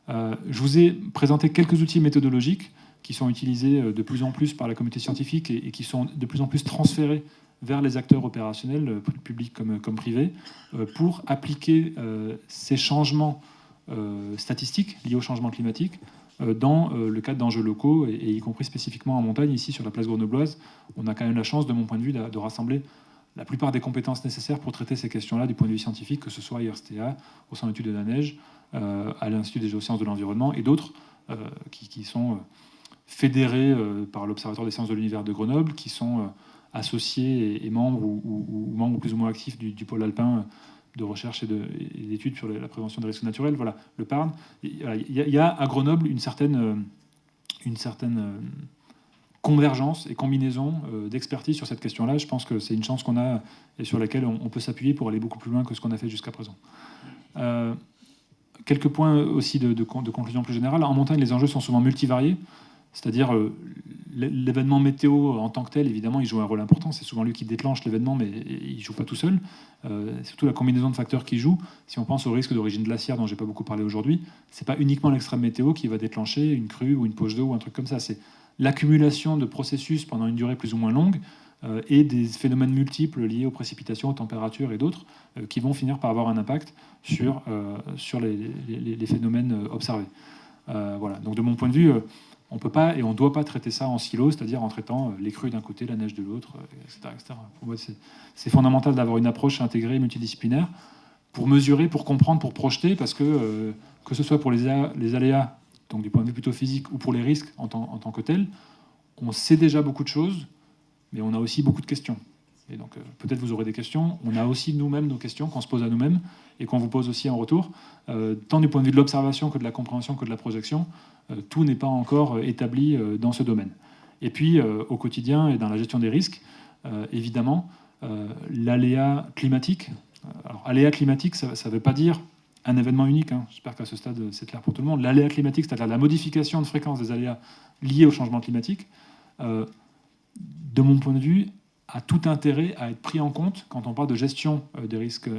Je vous ai présenté quelques outils méthodologiques qui sont utilisés de plus en plus par la communauté scientifique et qui sont de plus en plus transférés vers les acteurs opérationnels, publics comme privés, pour appliquer ces changements statistiques liés au changement climatique dans le cadre d'enjeux locaux, et y compris spécifiquement en montagne. Ici, sur la place grenobloise, on a quand même la chance, de mon point de vue, de rassembler la plupart des compétences nécessaires pour traiter ces questions-là du point de vue scientifique, que ce soit à IRSTA, au Centre d'études de la neige, à l'Institut des géosciences de l'environnement, et d'autres qui sont fédérés par l'Observatoire des sciences de l'univers de Grenoble, qui sont associés et membres ou membres plus ou moins actifs du pôle alpin de recherche et d'études sur la prévention des risques naturels, voilà, le PARN. Il y a à Grenoble une certaine convergence et combinaison d'expertise sur cette question-là. Je pense que c'est une chance qu'on a et sur laquelle on peut s'appuyer pour aller beaucoup plus loin que ce qu'on a fait jusqu'à présent. Quelques points aussi de conclusion plus générale. En montagne, les enjeux sont souvent multivariés, c'est-à-dire l'événement météo en tant que tel, évidemment, il joue un rôle important. C'est souvent lui qui déclenche l'événement, mais il ne joue pas tout seul. C'est surtout la combinaison de facteurs qui joue. Si on pense au risque d'origine glaciaire, dont je n'ai pas beaucoup parlé aujourd'hui, ce n'est pas uniquement l'extrême météo qui va déclencher une crue ou une poche d'eau ou un truc comme ça. C'est l'accumulation de processus pendant une durée plus ou moins longue et des phénomènes multiples liés aux précipitations, aux températures et d'autres qui vont finir par avoir un impact sur les phénomènes observés. Voilà. Donc de mon point de vue, on ne peut pas et on ne doit pas traiter ça en silo, c'est-à-dire en traitant les crues d'un côté, la neige de l'autre, etc., etc. Pour moi, c'est fondamental d'avoir une approche intégrée, multidisciplinaire, pour mesurer, pour comprendre, pour projeter, parce que ce soit pour les aléas, donc du point de vue plutôt physique, ou pour les risques en tant que tels, on sait déjà beaucoup de choses, mais on a aussi beaucoup de questions. Et donc peut-être vous aurez des questions. On a aussi nous-mêmes nos questions qu'on se pose à nous-mêmes et qu'on vous pose aussi en retour. Tant du point de vue de l'observation que de la compréhension que de la projection, tout n'est pas encore établi dans ce domaine. Et puis au quotidien et dans la gestion des risques, évidemment, l'aléa climatique. Alors aléa climatique, ça ne veut pas dire un événement unique. Hein. J'espère qu'à ce stade, c'est clair pour tout le monde. L'aléa climatique, c'est-à-dire la modification de fréquence des aléas liés au changement climatique, de mon point de vue, a tout intérêt à être pris en compte quand on parle de gestion des risques,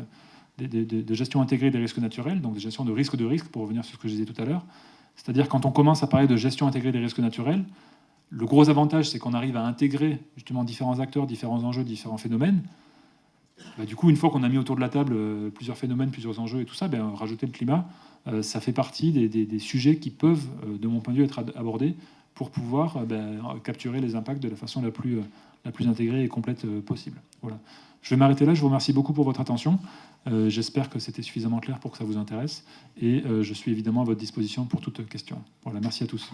de gestion intégrée des risques naturels, donc de gestion de risque, pour revenir sur ce que je disais tout à l'heure. C'est-à-dire quand on commence à parler de gestion intégrée des risques naturels, le gros avantage, c'est qu'on arrive à intégrer justement différents acteurs, différents enjeux, différents phénomènes. Du coup, une fois qu'on a mis autour de la table plusieurs phénomènes, plusieurs enjeux et tout ça, rajouter le climat, ça fait partie des sujets qui peuvent, de mon point de vue, être abordés pour pouvoir capturer les impacts de la façon la plus intégrée et complète possible. Voilà. Je vais m'arrêter là. Je vous remercie beaucoup pour votre attention. J'espère que c'était suffisamment clair pour que ça vous intéresse. Et je suis évidemment à votre disposition pour toute question. Voilà, merci à tous.